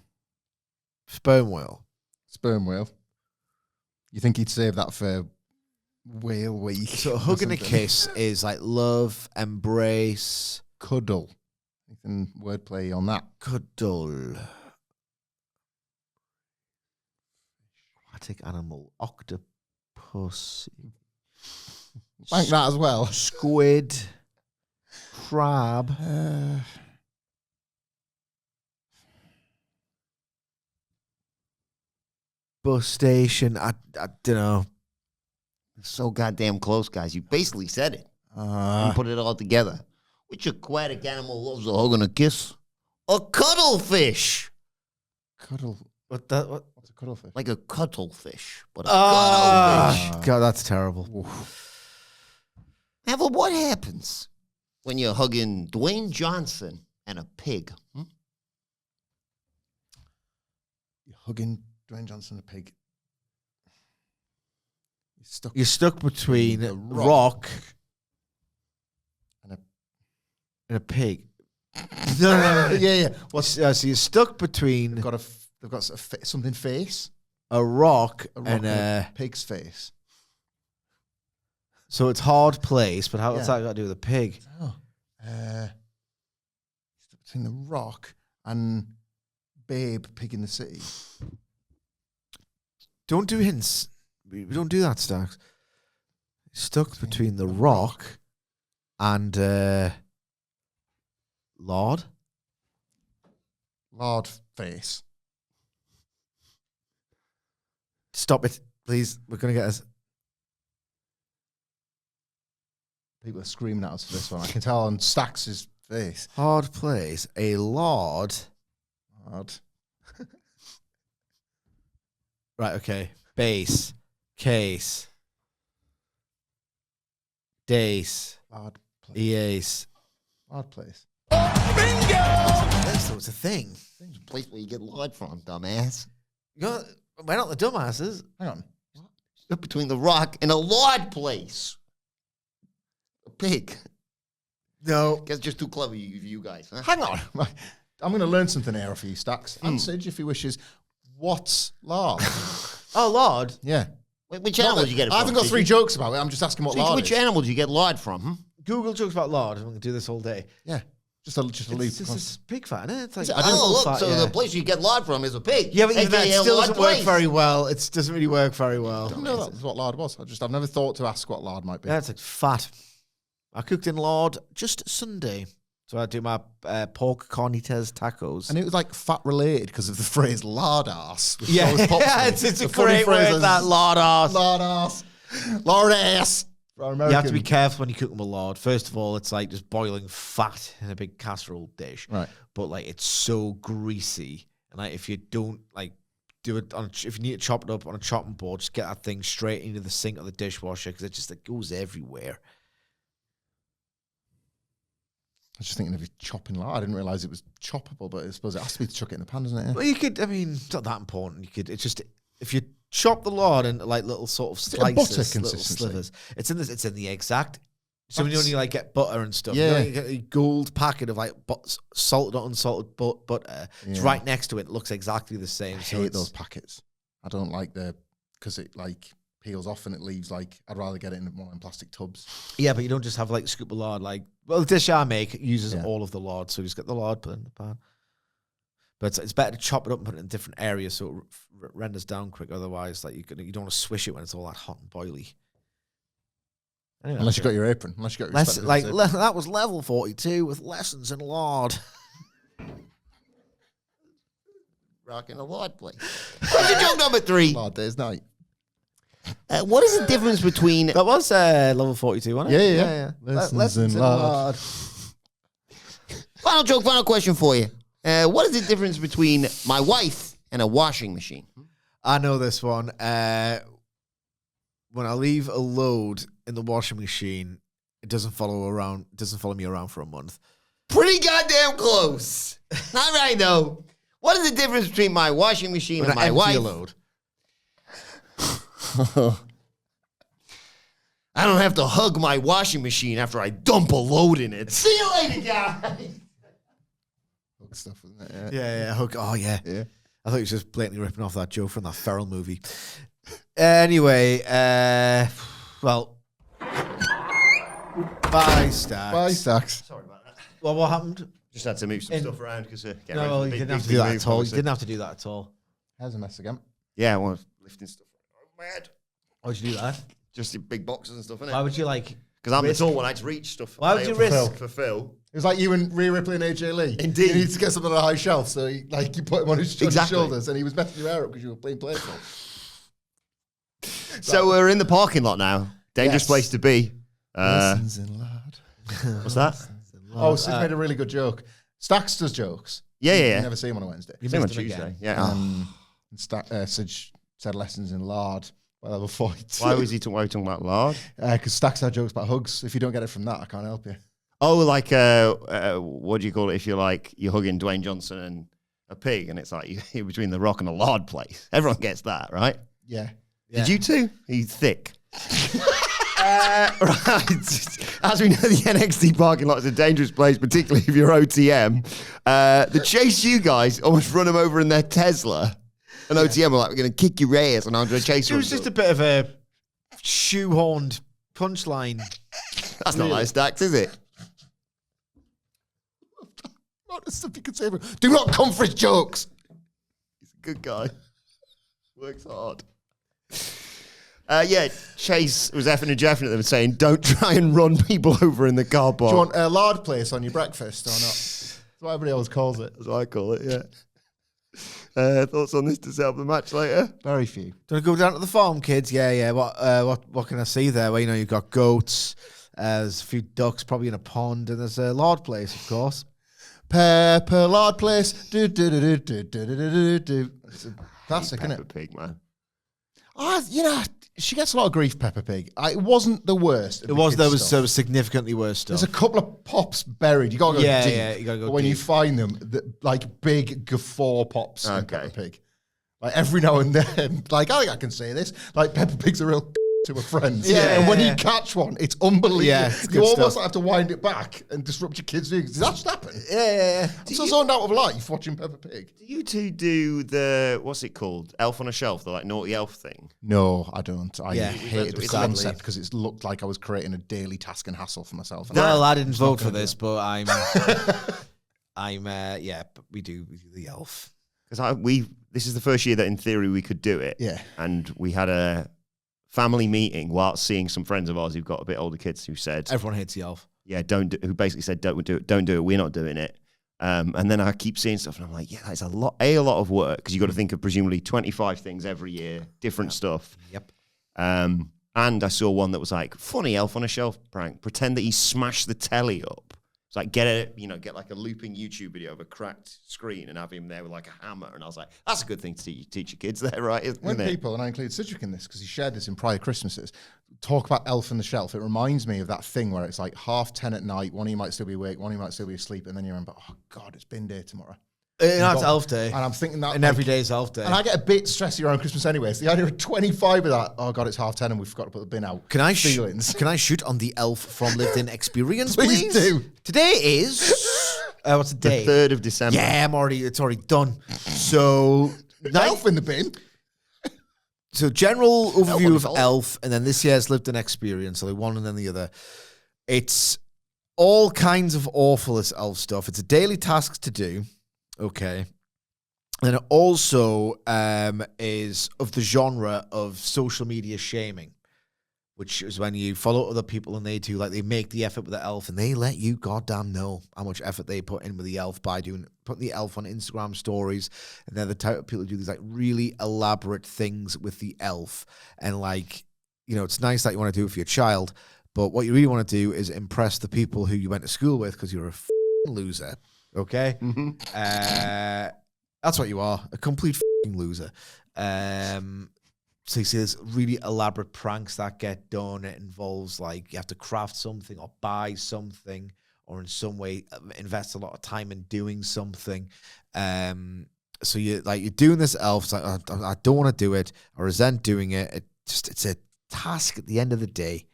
sperm whale. Sperm whale. You think he'd save that for whale week? So or hug and a something? kiss is like love, embrace, Cuddle. Anything wordplay on that? cuddle. Aquatic animal, octopus, Bank that as well. squid, crab. Bus station. I don't know. So goddamn close, guys. You basically said it. You put it all together. Which aquatic animal loves a hug and a kiss? A cuttlefish. Cuddle. What's What's a cuddlefish? Like a cuttlefish, but a cuttlefish. God, that's terrible. Now, but what happens when you're hugging Dwayne Johnson and a pig? You're hugging Dwayne Johnson, a pig. You're stuck between The rock and a and a pig. No. yeah. So you're stuck between They've got something face. a rock, A rock and a pig's face. so it's hard place. But what's Yeah. that got to do with a pig? Oh. Stuck between the rock and Babe, Pig in the City. Don't do hints. We don't do that, Starks. Stuck between the rock and Lord. Lord face. Stop it, please. We're gonna get us. People are screaming at us for this one. I can tell on Stax' face. Hard place. A lord. Lord. Right, okay. Base. Case. Dace. Lord place. EAce. Lord place. That was a thing. It's a place where you get lard from, dumbass. We're not the dumbasses. Hang on. Stuck between the rock and a lard place. A pig. No. Guess just too clever, you guys, huh? Hang on. I'm going to learn something here for you, Stax. And Sidge, if he wishes. What's lard? Oh, Lord. Yeah. Which animal did you get it from? I haven't got Did three you? jokes about it. I'm just asking what lard Which is. animal did you get lard from? Hmm? Google jokes about Lord. I'm going to do this all day. Yeah. Just a leave. It's just a pig fat, isn't it? It's like I didn't- Oh, look, fat, so yeah. the place you get lard from is a pig. Yeah, but even that AKA a still lard doesn't work place. very well. It doesn't really work very well. I didn't know that was what lard was. I've never thought to ask what lard might be. Yeah, it's like fat. I cooked in Lord just Sunday. So I do my pork carnitas tacos. And it was like fat related because of the phrase lard ass. which yeah, always pops yeah, me. it's a The funny great phrase word, is that Lord ass. Lard ass. Lard ass. For our You have to be American- careful when you cook them with lard. First of all, it's like just boiling fat in a big casserole dish. Right. But like it's so greasy, and like if you don't like do it on, if you need to chop it up on a chopping board, just get that thing straight into the sink or the dishwasher because it goes everywhere. I was just thinking of you chopping lard. I didn't realise it was choppable, but I suppose it has to be to chuck it in the pan, doesn't it? Yeah. Well, you could. I mean, it's not that important. You could. It's just if you chop the lard into like little sort of Is it a butter slices, little consistency? slivers. It's in this. It's in the exact. So when you That's- only like get butter and stuff, Yeah. you get a gold packet of like salted or unsalted butter. It's Yeah. right next to it. It looks exactly the same. I so hate it's- those packets. I don't like because it like peels off and it leaves like, I'd rather get it in one of them plastic tubs. Yeah, but you don't just have like a scoop of lard. Like, well, the dish I make uses Yeah. all of the lard, so you just get the lard, put it in the pan. But it's better to chop it up and put it in different areas so it renders down quick. Otherwise, like you don't want to swish it when it's all that hot and boily. Anyway, Unless you got your apron. Unless you got your Lesson, respective like apron. that was level 42 with lessons in lard. Rocking a lard place. What's your joke number 3? Lard Days Night. What is the difference between... That was level 42, wasn't it? Yeah. Lessons in lard. Final joke, final question for you. What is the difference between my wife and a washing machine? I know this one. When I leave a load in the washing machine, it doesn't follow me around for a month. Pretty goddamn close. Not right, though. What is the difference between my washing machine and my empty wife? a load. I don't have to hug my washing machine after I dump a load in it. See you later, guys. Hook stuff, isn't it? Yeah. Hook. Oh, yeah. Yeah. I thought he was just blatantly ripping off that joke from that Feral movie. Anyway, well, bye, Stacks. Bye, Stacks. Sorry about that. Well, what happened? Just had to move some stuff around because No, you didn't have to do that at all. You didn't have to do that at all. How's a mess again? Yeah, I was lifting stuff over my head. Why would you do that? Just in big boxes and stuff, innit? Why would you like? Because I'm the risk- tall one, I had to reach stuff. Why would you risk? For Phil? It was like you and Rhea Ripley and AJ Lee. Indeed. You need to get something on a high shelf, so you put him on his Exactly. shoulders, and he was messing your hair up because you were playing playful. So we're in the parking lot now. Dangerous Yes. place to be. Lessons in lad. What's that? Oh, Sid made a really good joke. Stacks does jokes. Yeah. You never see him on a Wednesday. You Same on missed him Tuesday. again. Yeah. And Sid said lessons in lard. Well, level 42. Why was he talking about lard? Because Stacks had jokes about hugs. If you don't get it from that, I can't help you. Oh, like what do you call it? If you're hugging Dwayne Johnson and a pig, and it's like you're between the rock and a lard place. Everyone gets that, right? Yeah. Did you too? He's thick. Right. As we know, the NXT parking lot is a dangerous place, particularly if you're OTM. The Chase U guys almost run him over in their Tesla. And OTM were like, we're going to kick your ass, and Andre Chase It was just a bit of a shoehorned punchline. That's not like Stacks, is it? Not the stuff you could say. Do not come for his jokes. He's a good guy. Works hard. Chase was effing and jeffing at them saying, don't try and run people over in the car park. Do you want a lard place on your breakfast or not? That's what everybody else calls it. That's what I call it, yeah. Thoughts on this to set up the match later? Very few. Do you want to go down to the farm, kids? Yeah. What can I see there? Well, you've got goats. There's a few ducks probably in a pond, and there's a lard place, of course. Pepper lard place. Do. It's a classic, isn't Peppa it? Pig, man. She gets a lot of grief, Peppa Pig. It wasn't the worst. There was significantly worse stuff. There's a couple of pops buried. You gotta go deep. Yeah, you gotta go But when deep. you find them, like big guffaw pops in Okay. Peppa Pig. Like every now and then, I think I can say this. Like Peppa Pig's a real to her friends. Yeah, And when yeah. you catch one, it's unbelievable. Yeah, it's you good almost stuff. have to wind it back and disrupt your kids' views. Does that just happen? Yeah. I'm so zoned out of life watching Peppa Pig. Do you two do the, what's it called? Elf on a Shelf, the naughty elf thing? No, I don't. I Yeah. hated the It's concept because it looked like I was creating a daily task and hassle for myself. Well, I didn't vote for this, but but we do the elf. Because this is the first year that in theory we could do it. Yeah. And we had a family meeting while seeing some friends of ours who've got a bit older kids who said, Everyone hates the elf. yeah, who basically said, don't do it, we're not doing it. And then I keep seeing stuff and I'm like, yeah, that's a lot of work because you've got to think of presumably 25 things every year, different stuff. Yep. And I saw one that was like, funny elf on a shelf prank, pretend that he smashed the telly up. It's like, get like a looping YouTube video of a cracked screen and have him there with like a hammer. And I was like, that's a good thing to teach your kids there, right? When Isn't it? people, and I include Sidgwick in this because he shared this in prior Christmases, talk about Elf on the Shelf, it reminds me of that thing where it's like 10:30 at night, one of you might still be awake, one of you might still be asleep, and then you remember, oh God, it's bin day tomorrow. It's elf day. And I'm thinking that. And every day is elf day. And I get a bit stressy around Christmas anyway. So the idea of 25 of that, oh God, it's 10:30 and we forgot to put the bin out. Can I Feelings. Can I shoot on the elf from lived in experience, Please please? do. Today is what's the The day? 3rd of December. Yeah, it's already done. So Elf in the bin. So general overview of Elf. Elf, and then this year's lived an experience. So the one and then the other. It's all kinds of awful this Elf stuff. It's a daily task to do. Okay. And it also is of the genre of social media shaming, which is when you follow other people and they make the effort with the elf and they let you goddamn know how much effort they put in with the elf by putting the elf on Instagram stories. And they're the type of people who do these like really elaborate things with the elf. And it's nice that you want to do it for your child, but what you really want to do is impress the people who you went to school with because you're a loser. Okay? Mm-hmm. That's what you are, a complete loser. So you see there's really elaborate pranks that get done. It involves you have to craft something or buy something or in some way invest a lot of time in doing something. So you're doing this elf. It's like, I don't want to do it. I resent doing it. It's a task at the end of the day.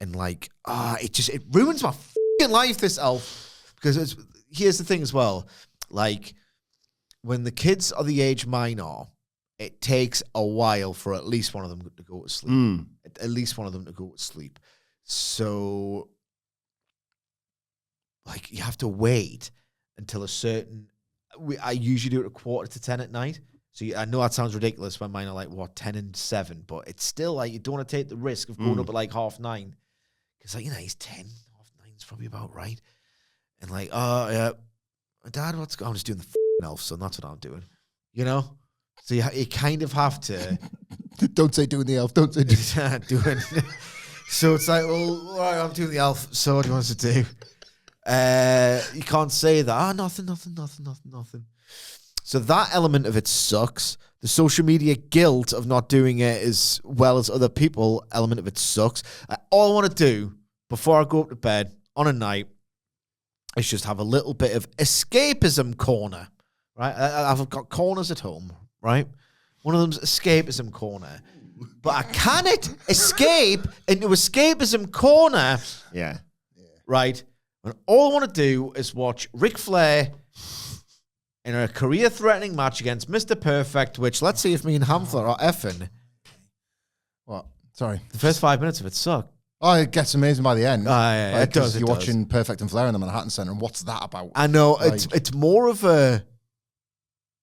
And it ruins my fucking life, this elf. Because here's the thing as well. Like, when the kids are the age mine are, it takes a while for at least one of them to go to sleep. At least one of them to go to sleep. So, you have to wait until a certain... I usually do it at 9:45 at night. So I know that sounds ridiculous when mine are 10 and 7, but it's still you don't want to take the risk of going up at 9:30. Because he's 10, 9:30 is probably about right. And yeah, Dad, what's going on? I'm just doing the f***ing elf, so that's what I'm doing. So you kind of have to... Don't say doing the elf, don't say doing... So it's well, all right, I'm doing the elf, so what do you want us to do? You can't say that. Nothing. So that element of it sucks. The social media guilt of not doing it as well as other people element of it sucks. All I want to do before I go up to bed on a night is just have a little bit of escapism corner, right? I've got corners at home, right? One of them's escapism corner. But I cannot escape into escapism corner. Yeah. Right? And all I want to do is watch Ric Flair in a career-threatening match against Mr. Perfect, which, let's see if me and Hamflett are effing. What? Sorry. The first 5 minutes of it suck. Oh, it gets amazing by the end. Yeah, it does. You're watching Perfect and Flair in the Manhattan Center, and what's that about? I know. It's more of a...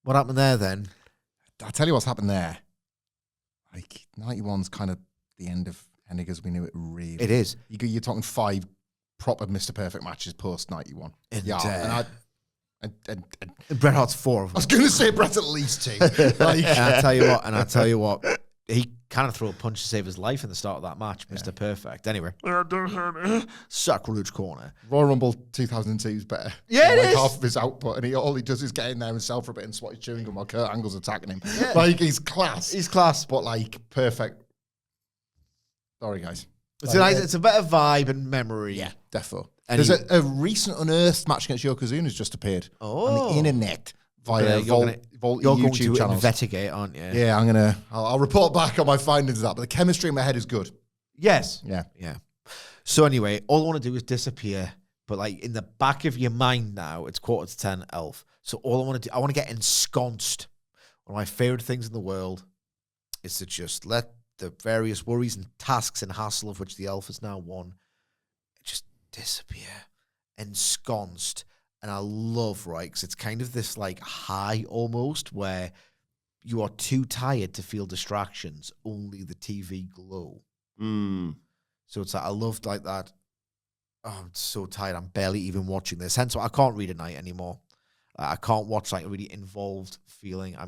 What happened there, then? I'll tell you what's happened there. 91's kind of the end of Hennig as we knew it, really. It is. You're talking 5 proper Mr. Perfect matches post 91. And Bret Hart's 4 of them. I was going to say Bret's at least 2. And I tell you what, he kind of threw a punch to save his life in the start of that match, Mr. Perfect. Anyway, don't hurt me. Sacrilege corner. Royal Rumble 2002 is better. Yeah, it is. Half of his output, and all he does is get in there himself for a bit and swat his chewing gum while Kurt Angle's attacking him. Yeah. He's class. He's class. But Perfect. Sorry, guys. It's a better vibe and memory. Yeah, defo. Anyway. There's a recent unearthed match against Yokozuna has just appeared on the internet via Volt YouTube channels. Investigate, aren't you? Yeah, I'll report back on my findings of that. But the chemistry in my head is good. Yes. Yeah. So anyway, all I want to do is disappear. But in the back of your mind now, it's 9:45 elf. So all I want to do, I want to get ensconced. One of my favorite things in the world is to just let the various worries and tasks and hassle of which the elf has now won just disappear, ensconced. And I love, right, because it's kind of this high almost where you are too tired to feel distractions, only the TV glow. So it's I loved that. Oh, I'm so tired, I'm barely even watching this. Hence why I can't read at night anymore. I can't watch a really involved feeling. I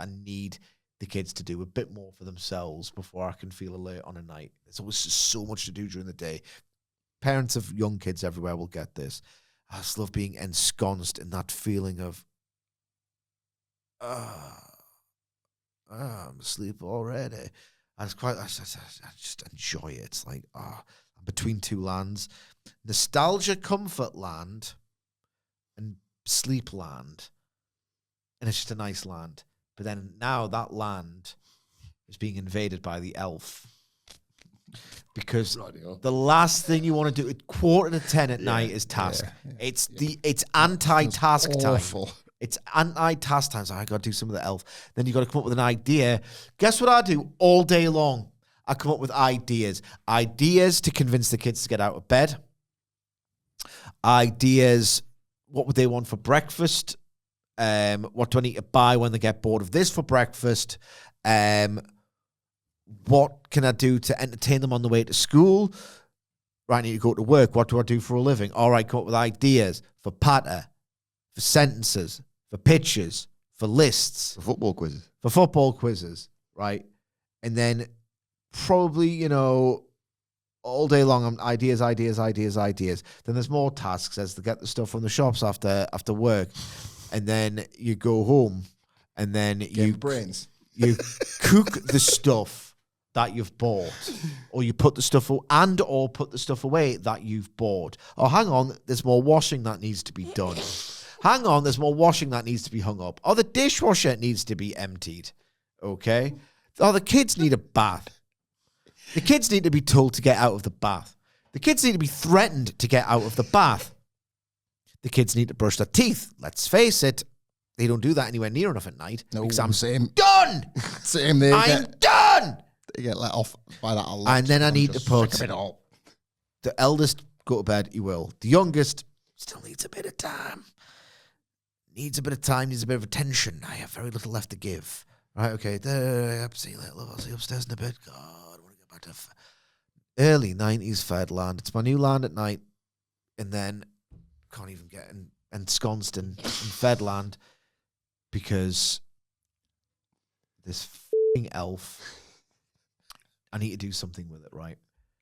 need the kids to do a bit more for themselves before I can feel alert on a night. There's always just so much to do during the day. Parents of young kids everywhere will get this. I just love being ensconced in that feeling of, I'm asleep already. I just enjoy it. It's I'm between two lands. Nostalgia, comfort land, and sleep land. And it's just a nice land. But then now that land is being invaded by the elf. Because the last thing you want to do at 9:45 at night is task. Yeah. It's anti-task time. It's anti-task time. So I got to do some of the elf. Then you got to come up with an idea. Guess what I do all day long? I come up with ideas. Ideas to convince the kids to get out of bed. Ideas. What would they want for breakfast? What do I need to buy when they get bored of this for breakfast? What can I do to entertain them on the way to school? Right, I need to go to work. What do I do for a living? All right, come up with ideas for patter, for sentences, for pictures, for lists. For football quizzes. For football quizzes, right? And then probably, all day long, ideas. Then there's more tasks as to get the stuff from the shops after work. And then you go home, and then you cook the stuff that you've bought, or you put the stuff put the stuff away that you've bought. Oh, hang on, there's more washing that needs to be done. Hang on, there's more washing that needs to be hung up. Or the dishwasher needs to be emptied. Okay? Or the kids need a bath. The kids need to be told to get out of the bath. The kids need to be threatened to get out of the bath. The kids need to brush their teeth. Let's face it, they don't do that anywhere near enough at night. No, because I'm same. done. Same. They I'm done. They get let off by that a lot. And then I need to put it all. the eldest go to bed. He will. The youngest still needs a bit of time. Needs a bit of time. Needs a bit of attention. I have very little left to give. Right? Okay. There. See you later, love. I'll see you upstairs in a bit. God, I want to get back to early 90s Fedland. It's my new land at night, and then can't even get ensconced in Fedland because this f***ing elf. I need to do something with it, right?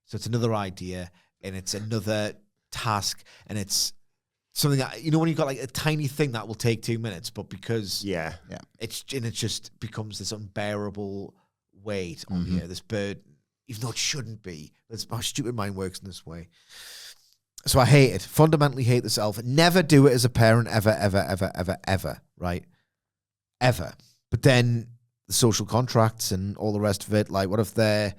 So it's another idea, and it's another task, and it's something that, you know, when you've got like a tiny thing that will take 2 minutes, but because it just becomes this unbearable weight on here, this burden, even though it shouldn't be. My stupid mind works in this way. So I hate it. Fundamentally hate this elf. Never do it as a parent, ever, ever, ever, ever, ever, right? Ever. But then the social contracts and all the rest of it, like what if their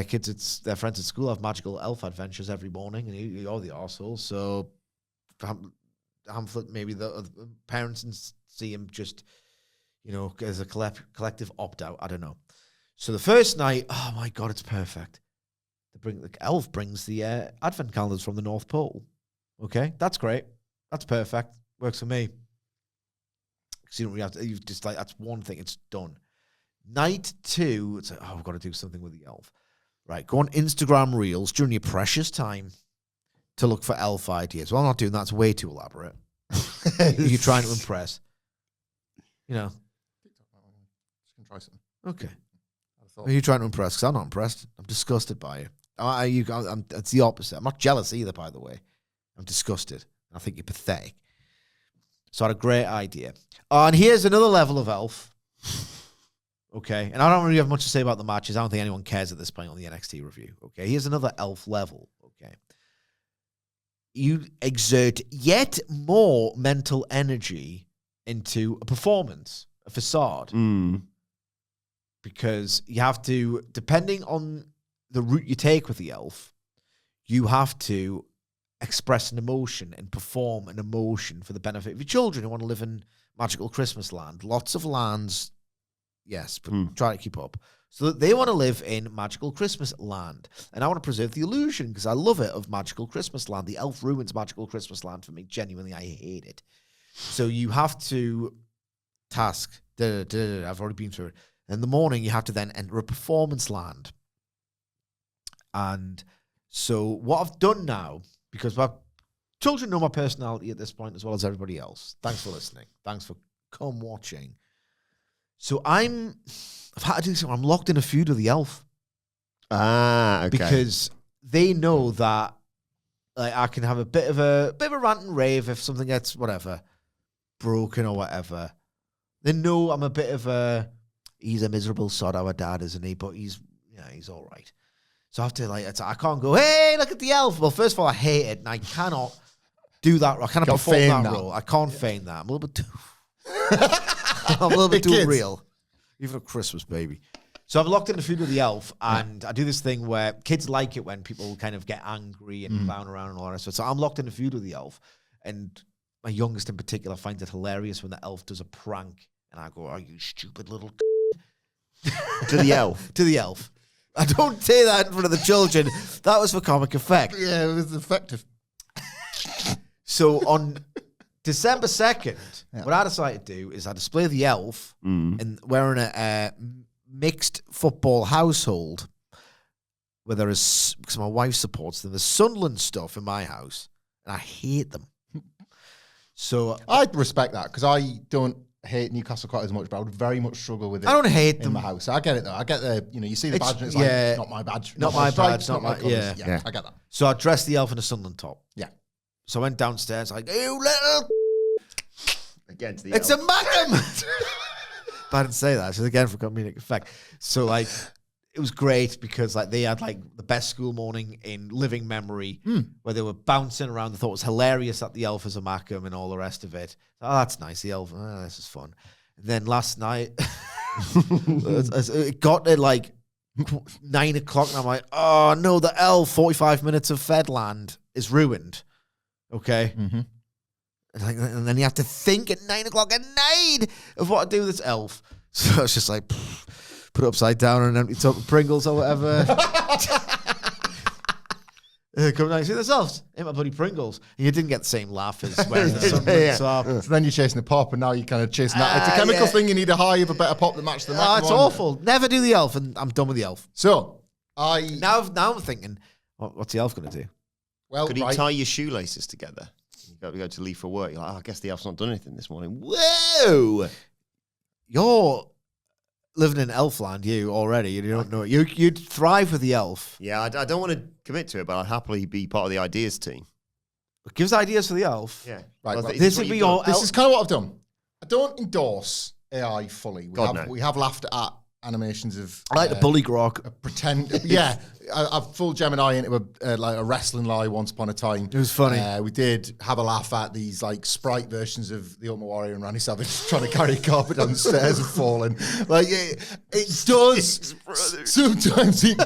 kids, their friends at school have magical elf adventures every morning, and you're the arsehole. So Hamflett, maybe the parents and see him just, you know, as a collective opt-out. I don't know. So the first night, oh my God, it's perfect. The elf brings the advent calendars from the North Pole. Okay, that's great. That's perfect. Works for me. Because you don't really have to, you've just like, that's one thing, it's done. Night 2, it's like, oh, we've got to do something with the elf. Right, go on Instagram Reels during your precious time to look for elf ideas. Well, I'm not doing that. It's way too elaborate. You're trying to impress. You know. Just gonna try something. Okay. Are you trying to impress? Because I'm not impressed. I'm disgusted by you. It's the opposite. I'm not jealous either, by the way. I'm disgusted. I think you're pathetic. So I had a great idea. And here's another level of elf. Okay. And I don't really have much to say about the matches. I don't think anyone cares at this point on the NXT review. Okay. Here's another elf level. Okay. You exert yet more mental energy into a performance, a facade. Because you have to, depending on the route you take with the elf, you have to express an emotion and perform an emotion for the benefit of your children who want to live in magical Christmas land. Lots of lands, yes, but try to keep up. So that they want to live in magical Christmas land. And I want to preserve the illusion, because I love it, of magical Christmas land. The elf ruins magical Christmas land for me. Genuinely, I hate it. So you have to task, I've already been through it. In the morning, you have to then enter a performance land. And so what I've done now, because my children know my personality at this point as well as everybody else. Thanks for listening. Thanks for watching. So I've had to do something. I'm locked in a feud with the elf. Okay. Because they know that like I can have a bit of a rant and rave if something gets whatever broken or whatever. They know I'm a bit of a, he's a miserable sod, our dad, isn't he? But he's all right. So I have to I can't go, hey, look at the elf. Well, first of all, I hate it, and I cannot do that. I cannot perform that role. I can't feign that. I'm a little bit too real. Even a Christmas baby. So I'm locked in the feud with the elf, and I do this thing where kids like it when people kind of get angry and clown around and all that stuff. So I'm locked in the feud with the elf, and my youngest in particular finds it hilarious when the elf does a prank, and I go, "Oh, you stupid little." To the elf. To the elf. I don't say that in front of the children. That was for comic effect. Yeah, it was effective. So on December 2nd, what I decided to do is I display the elf and wearing a mixed football household where there is, because my wife supports them, there's Sunderland stuff in my house, and I hate them. So I respect that, because I don't hate Newcastle quite as much, but I would very much struggle with it. I don't hate in them. my house. I get it though. I get the, you see the badge and it's like, not my badge. Not my badge, not my colours. Yeah, I get that. So I dressed the elf in a Sunderland top. Yeah. So I went downstairs, like, you little... Against the It's elf. a Magnum! But I didn't say that. So again, for comedic effect. So, like, it was great because like they had like the best school morning in living memory where they were bouncing around. They thought it was hilarious that the elf is a Mackham and all the rest of it. Oh, that's nice. The elf, this is fun. And then last night, it got to like 9 o'clock and I'm like, oh no, the elf, 45 minutes of Fedland is ruined. Okay. Mm-hmm. And then you have to think at 9 o'clock at night of what to do with this elf. So it's just like, put it upside down and empty tub of Pringles or whatever. Come down and see this elf. Ain't my bloody Pringles. And you didn't get the same laugh as wearing the sunburn top. So then you're chasing the pop, and now you're kind of chasing that. It's a chemical thing. You need a high of a better pop that matches the Oh, it's awful. Never do the elf, and I'm done with the elf. So, Now I'm thinking, what's the elf going to do? Well, Could he tie your shoelaces together? You got to go to leave for work. You're like, I guess the elf's not done anything this morning. Whoa! You're living in Elfland, you already. You don't know it. You'd thrive with the elf. Yeah, I don't want to commit to it, but I'd happily be part of the ideas team. Give us ideas for the elf. Yeah. Right, well, this would be your This is kind of what I've done. I don't endorse AI fully. No. We have laughed at animations of... I like the bully grok. Pretend... yeah. I've fooled Gemini into a wrestling lie once upon a time. It was funny. We did have a laugh at these like sprite versions of the Ultimate Warrior and Randy Savage trying to carry a carpet down the stairs and falling. Like it does. Sometimes it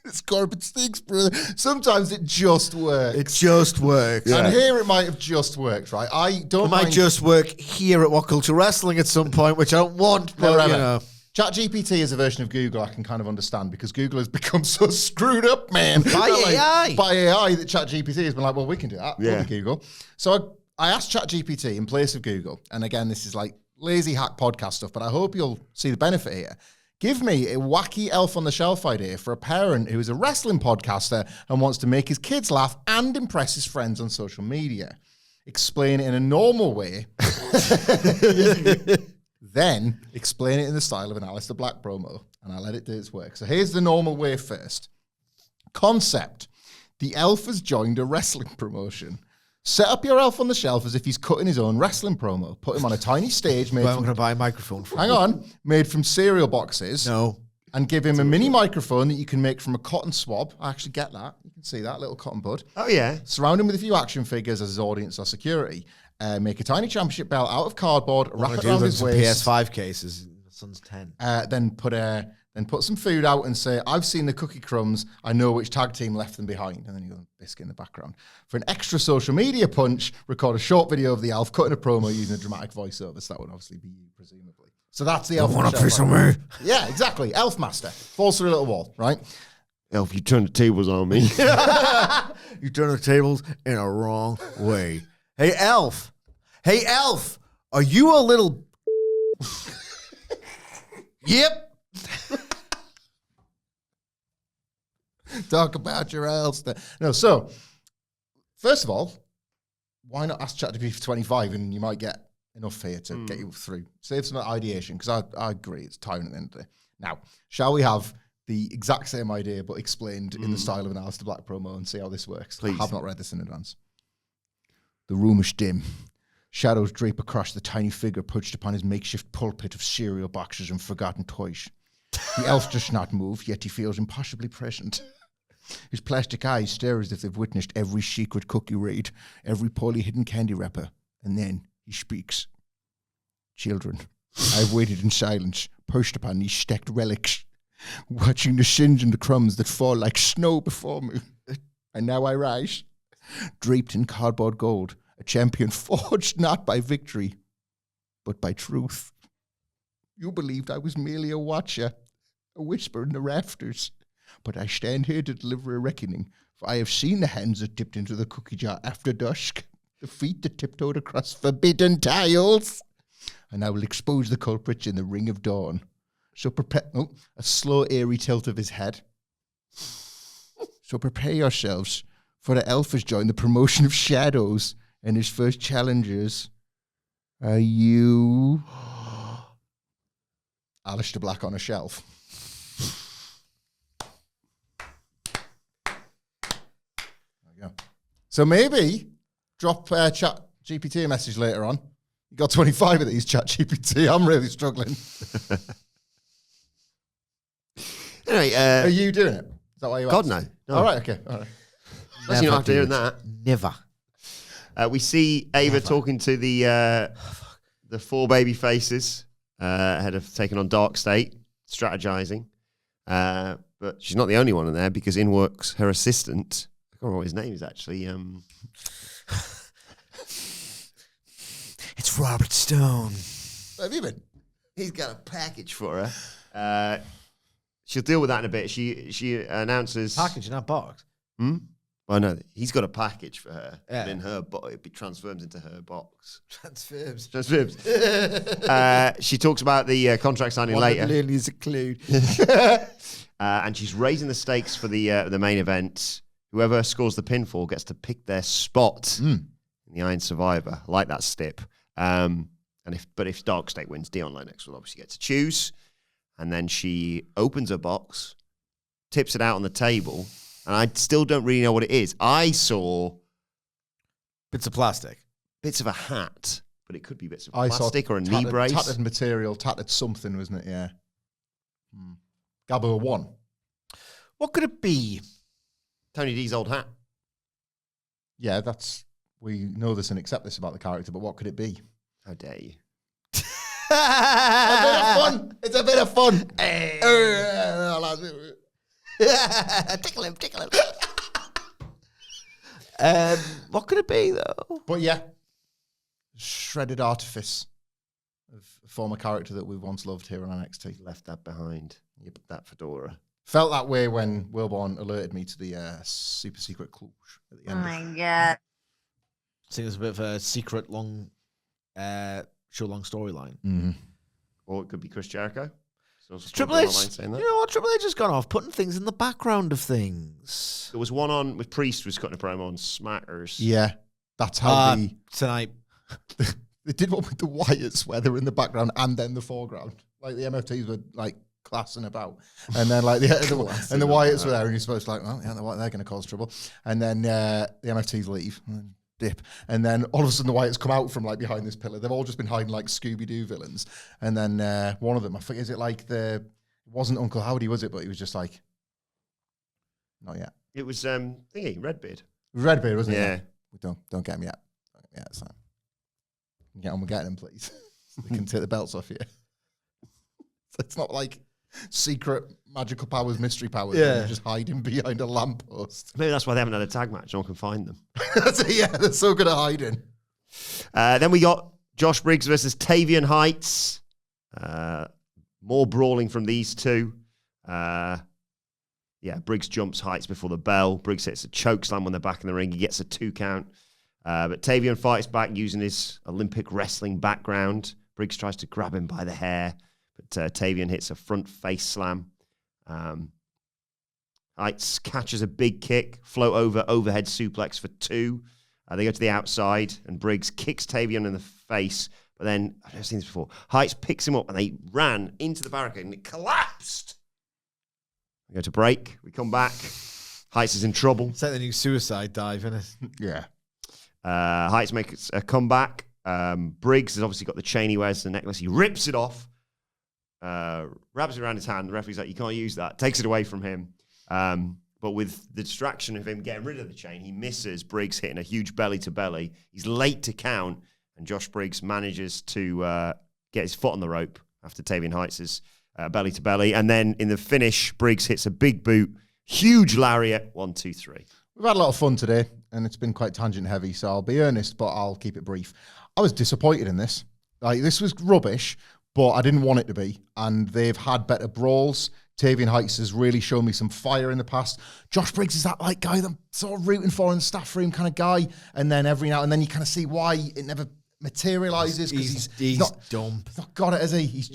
it's carpet stinks, brother. Sometimes it just works. It just works. And here it might have just worked, right? I don't. It might just work here at WhatCulture Wrestling at some point, which I don't want. But you know. ChatGPT is a version of Google I can kind of understand because Google has become so screwed up, man. By AI. By AI that ChatGPT has been like, well, we can do that. Yeah. We'll be Google. So I asked ChatGPT in place of Google, and again, this is like lazy hack podcast stuff, but I hope you'll see the benefit here. Give me a wacky elf on the shelf idea for a parent who is a wrestling podcaster and wants to make his kids laugh and impress his friends on social media. Explain it in a normal way. Then explain it in the style of an Aleister Black promo, and I let it do its work. So here's the normal way first. Concept. The elf has joined a wrestling promotion. Set up your elf on the shelf as if he's cutting his own wrestling promo. Put him on a tiny stage made I'm going to buy a microphone for him. Made from cereal boxes. No. And give him a mini microphone that you can make from a cotton swab. I actually get that. You can see that, little cotton bud. Oh, yeah. Surround him with a few action figures as his audience or security. Make a tiny championship belt out of cardboard, wrap it around his waist. PS5 cases. My son's 10. Then put some food out and say, I've seen the cookie crumbs. I know which tag team left them behind. And then you go biscuit in the background. For an extra social media punch, record a short video of the elf cutting a promo using a dramatic voiceover. So that would obviously be you, presumably. So that's the elf. Want to piss on me? Yeah, exactly. Elf master. Falls through a little wall, right? Elf, you turned the tables on me. You turn the tables in a wrong way. Hey, elf. Hey, elf. Are you a little... Yep. Talk about your elves. No, so, first of all, why not ask ChatGPT for 25 and you might get enough here to get you through. Save some ideation, because I agree, it's tiring at the end of the day. Now, shall we have the exact same idea but explained in the style of an Aleister Black promo and see how this works? Please. I have not read this in advance. The room is dim. Shadows drape across the tiny figure perched upon his makeshift pulpit of cereal boxes and forgotten toys. The elf does not move, yet he feels impossibly present. His plastic eyes stare as if they've witnessed every secret cookie raid, every poorly hidden candy wrapper, and then he speaks. Children, I've waited in silence, perched upon these stacked relics, watching the sins and the crumbs that fall like snow before me. And now I rise, draped in cardboard gold, a champion forged not by victory, but by truth. You believed I was merely a watcher, a whisper in the rafters, but I stand here to deliver a reckoning, for I have seen the hands that dipped into the cookie jar after dusk, the feet that tiptoed across forbidden tiles, and I will expose the culprits in the ring of dawn. So prepare... Oh, a slow, airy tilt of his head. So prepare yourselves, for the elf has joined the promotion of shadows, and his first challengers are you... Aleister Black on a shelf. There we go. So maybe drop Chat GPT a message later on. You got 25 of these, Chat GPT. I'm really struggling. Anyway, Are you doing it? Is that why you God, asked? no. All right, okay. All right. Unless you're not after hearing that. Never. We see Ava talking to the four baby faces ahead of taking on Dark State, strategizing. But she's not the only one in there because in works her assistant. I can't remember what his name is actually. It's Robert Stone. Where have you been? He's got a package for her. She'll deal with that in a bit. She announces Package in that box. Well, no, he's got a package for her. Yeah. And in her box, it transforms into her box. Transfers. She talks about the contract signing later. Clearly is a clue. And she's raising the stakes for the main event. Whoever scores the pinfall gets to pick their spot in the Iron Survivor. I like that stip. But if Dark State wins, Dion Lennox will obviously get to choose. And then she opens her box, tips it out on the table, and I still don't really know what it is. I saw Bits of plastic. bits of a hat, but it could be bits of I saw plastic or a knee brace. Tattered material, tattered something, wasn't it? Yeah. Gabbo 1. What could it be? Tony D's old hat. Yeah, we know this and accept this about the character, but what could it be? How dare you? A bit of fun. It's a bit of fun. Tickle him. What could it be, though? But yeah, shredded artifice of a former character that we once loved here on NXT. Left that behind. Yep, that fedora. Felt that way when Wilbourn alerted me to the super secret clutch at the end. Oh my god. I think there's a bit of a secret long storyline. Mm-hmm. Or it could be Chris Jericho. Triple H, you know what? Triple H has gone off putting things in the background of things. There was one on with Priest was cutting a promo on Smackers. Yeah, that's how Tonight. they did one with the Wyatts where they were in the background and then the foreground. Like the MFTs were like classing about, and then like the Wyatts were there, and you're supposed to like, well, yeah, they're going to cause trouble, and then the MFTs leave. And dip, and then all of a sudden the Wyatts come out from like behind this pillar. They've all just been hiding like Scooby-Doo villains, and then one of them, I think, is it like it wasn't Uncle Howdy, was it? But he was just like, not yet. It was thingy Redbeard. Redbeard, wasn't Yeah. it? Yeah. Don't get him yet. Yeah, it's fine. Get on with getting him, please. So they can take the belts off you. It's not like secret magical powers, mystery powers. Yeah. You're just hiding behind a lamppost. Maybe that's why they haven't had a tag match. No one can find them. Yeah, they're so good at hiding. Then we got Josh Briggs versus Tavion Heights. More brawling from these two. Briggs jumps Heights before the bell. Briggs hits a choke slam when they're back in the ring. He gets a 2 count. But Tavion fights back using his Olympic wrestling background. Briggs tries to grab him by the hair, but Tavion hits a front face slam. Heights catches a big kick, float over, overhead suplex for 2. They go to the outside, and Briggs kicks Tavion in the face. But then, I've never seen this before, Heights picks him up, and they ran into the barricade, and it collapsed. We go to break. We come back. Heights is in trouble. It's like the new suicide dive, isn't it? Yeah. Heights makes a comeback. Briggs has obviously got the chain he wears to the necklace. He rips it off, wraps it around his hand. The referee's like, you can't use that. Takes it away from him. But with the distraction of him getting rid of the chain, he misses Briggs hitting a huge belly-to-belly. He's late to count, and Josh Briggs manages to get his foot on the rope after Tavion Heights' belly-to-belly. And then in the finish, Briggs hits a big boot, huge lariat, 1, 2, 3. We've had a lot of fun today, and it's been quite tangent heavy, so I'll be earnest, but I'll keep it brief. I was disappointed in this. Like, this was rubbish, but I didn't want it to be, and they've had better brawls. Tavion Heights has really shown me some fire in the past. Josh Briggs is that like guy that I'm sort of rooting for in the staff room kind of guy, and then every now and then you kind of see why it never materializes because he's not dumb. He's not got it, has he? He's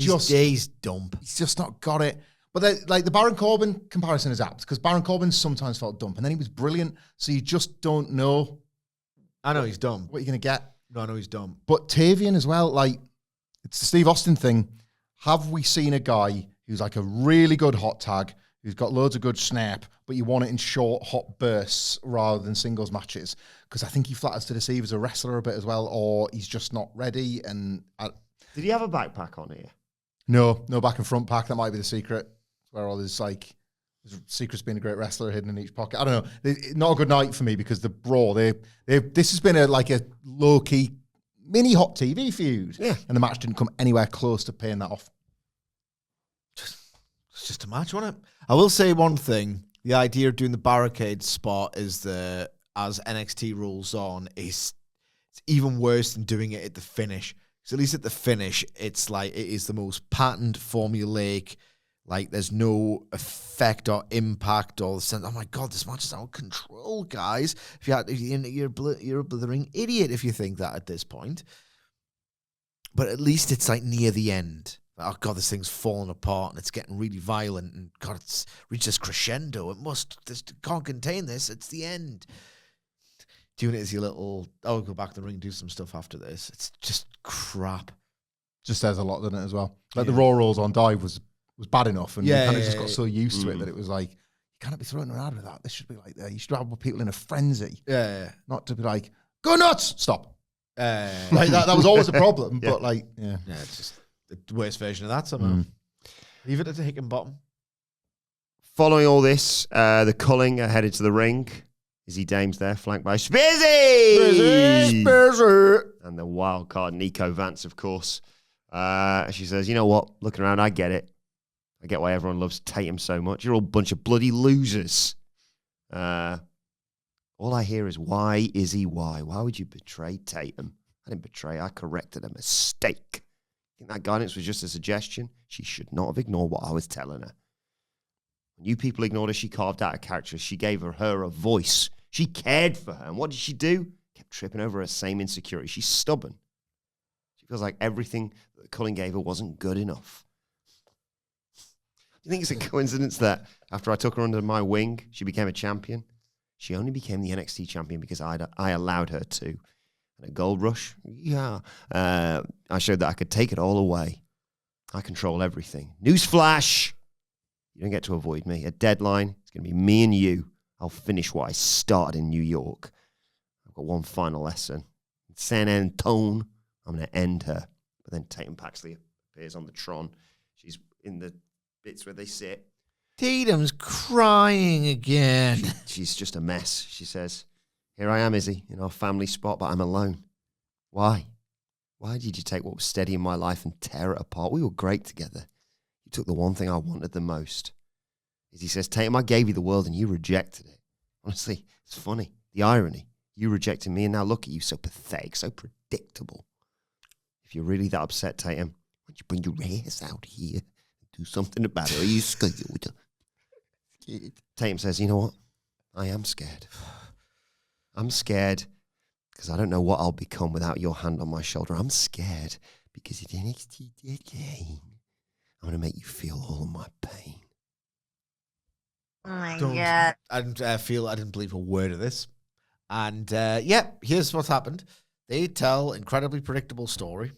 dumb. He's just not got it. But like the Baron Corbin comparison is apt because Baron Corbin sometimes felt dumb, and then he was brilliant. So you just don't know. I know he's dumb. What you're gonna get? No, I know he's dumb. But Tavion as well. Like it's the Steve Austin thing. Have we seen a guy who's like a really good hot tag, who's got loads of good snap, but you want it in short, hot bursts rather than singles matches? Because I think he flatters to deceive as a wrestler a bit as well, or he's just not ready. And Did he have a backpack on here? no back and front pack. That might be the secret. Where all his like secrets being a great wrestler hidden in each pocket. I don't know. Not a good night for me because the Brawl, this has been a low-key mini hot TV feud. Yeah. And the match didn't come anywhere close to paying that off. It's just a match, wasn't it? I will say one thing. The idea of doing the barricade spot as NXT rolls on is it's even worse than doing it at the finish. Because at least at the finish, it's like it is the most patterned, formulaic. Like there's no effect or impact or sense. Oh my God, this match is out of control, guys! You're a blithering idiot if you think that at this point. But at least it's like near the end. Oh God, this thing's falling apart and it's getting really violent and God, it's reached this crescendo. It can't contain this. It's the end. Doing it as your little, I'll go back to the ring and do some stuff after this. It's just crap. Just says a lot, doesn't it, as well? Like the Raw Rolls on dive was bad enough, and you kind of just got so used to it that it was like, you can't be throwing around with that. This should be like that. You should have people in a frenzy. Yeah. Not to be like, go nuts, stop. Like that was always a problem, but like, Yeah, it's just the worst version of that somehow. Leave it at the Hickenbottom. Following all this, the Culling are headed to the ring. Izzy Dame's there, flanked by Spizzy! And the wild card, Nico Vance, of course. She says, you know what? Looking around, I get it. I get why everyone loves Tatum so much. You're all a bunch of bloody losers. All I hear is, why, Izzy, why? Why would you betray Tatum? I didn't betray. I corrected a mistake. I think that guidance was just a suggestion. She should not have ignored what I was telling her. When you people ignored her, she carved out a character. She gave her a voice. She cared for her. And what did she do? Kept tripping over her same insecurity. She's stubborn. She feels like everything that Cullen gave her wasn't good enough. Do you think it's a coincidence that after I took her under my wing, she became a champion? She only became the NXT champion because I allowed her to. And at Gold Rush, I showed that I could take it all away. I control everything. Newsflash! You don't get to avoid me. At Deadline, it's going to be me and you. I'll finish what I started in New York. I've got one final lesson. In San Antone, I'm going to end her. But then Tatum Paxley appears on the Tron. She's in the bits where they sit. Tatum's crying again. She's just a mess. She says, here I am, Izzy, in our family spot, but I'm alone. Why? Why did you take what was steady in my life and tear it apart? We were great together. You took the one thing I wanted the most. Izzy says, Tatum, I gave you the world and you rejected it. Honestly, it's funny. The irony. You rejected me and now look at you, so pathetic, so predictable. If you're really that upset, Tatum, why don't you bring your ass out here and do something about it? Are you scared? Tatum says, you know what? I am scared. I'm scared because I don't know what I'll become without your hand on my shoulder. I'm scared because at NXT Decade, I'm going to make you feel all of my pain. Oh my God. I didn't believe a word of this. And here's what's happened. They tell incredibly predictable story,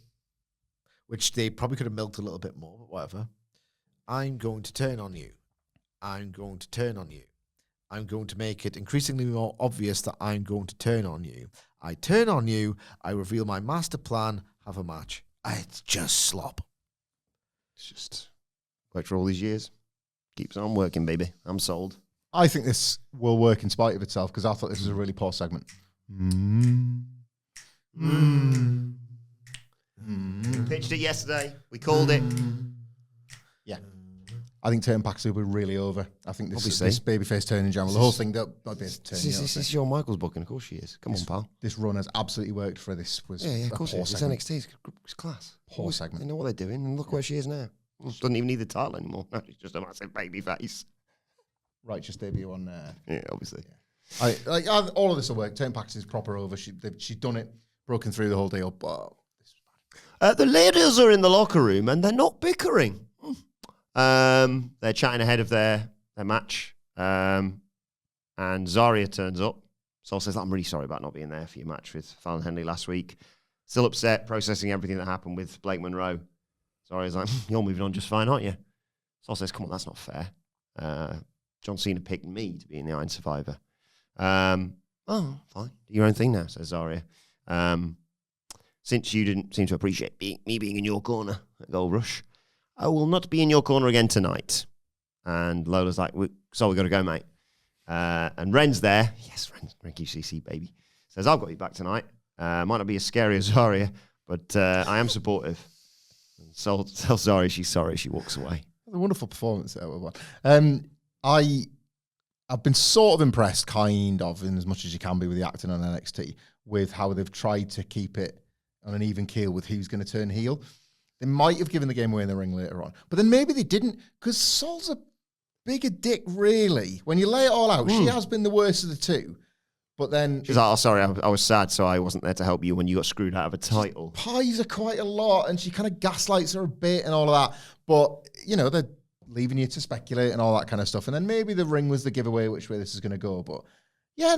which they probably could have milked a little bit more, but whatever. I'm going to turn on you. I'm going to turn on you. I'm going to make it increasingly more obvious that I'm going to turn on you. I turn on you. I reveal my master plan. Have a match. It's just slop. It's just worked for all these years. Keeps on working, baby. I'm sold. I think this will work in spite of itself because I thought this was a really poor segment. We pitched it yesterday. We called it. Yeah. I think Tatum Paxley will be really over. I think this Obviously. babyface turn in general, the whole thing, that might be a turn. This is Shawn Michaels booking. Of course she is. Come on, pal. This run has absolutely worked for this. Of course it is. It's segment. NXT. It's class. Poor segment. They know what they're doing, and look where she is now. Doesn't even need the title anymore. No, she's just a massive baby face. Righteous debut on. Yeah, obviously. All of this will work. Tatum Paxley's proper over. She's done it, broken through the whole deal. But the ladies are in the locker room, and they're not bickering. They're chatting ahead of their match. And Zarya turns up. Sol says, I'm really sorry about not being there for your match with Fallon Henley last week. Still upset, processing everything that happened with Blake Monroe. Zarya's like, you're moving on just fine, aren't you? Sol says, come on, that's not fair. John Cena picked me to be in the Iron Survivor. Oh, fine. Do your own thing now, says Zarya. Since you didn't seem to appreciate me being in your corner at Gold Rush, I will not be in your corner again tonight. and Lola's like, so we got to go, mate. And Ren's there. Yes, Ren QCC, baby. Says, I've got you back tonight. Might not be as scary as Zarya, but I am supportive. And tells Zarya she's sorry. She walks away. A wonderful performance there. I've been sort of impressed, kind of, in as much as you can be with the acting on NXT, with how they've tried to keep it on an even keel with who's going to turn heel. They might have given the game away in the ring later on, but then maybe they didn't, because Sol's a bigger dick, really. When you lay it all out, she has been the worst of the two. But then she's like, oh, sorry, I was sad, so I wasn't there to help you when you got screwed out of a title. Pies her quite a lot, and she kind of gaslights her a bit and all of that. But, you know, they're leaving you to speculate and all that kind of stuff. And then maybe the ring was the giveaway which way this is going to go. But yeah,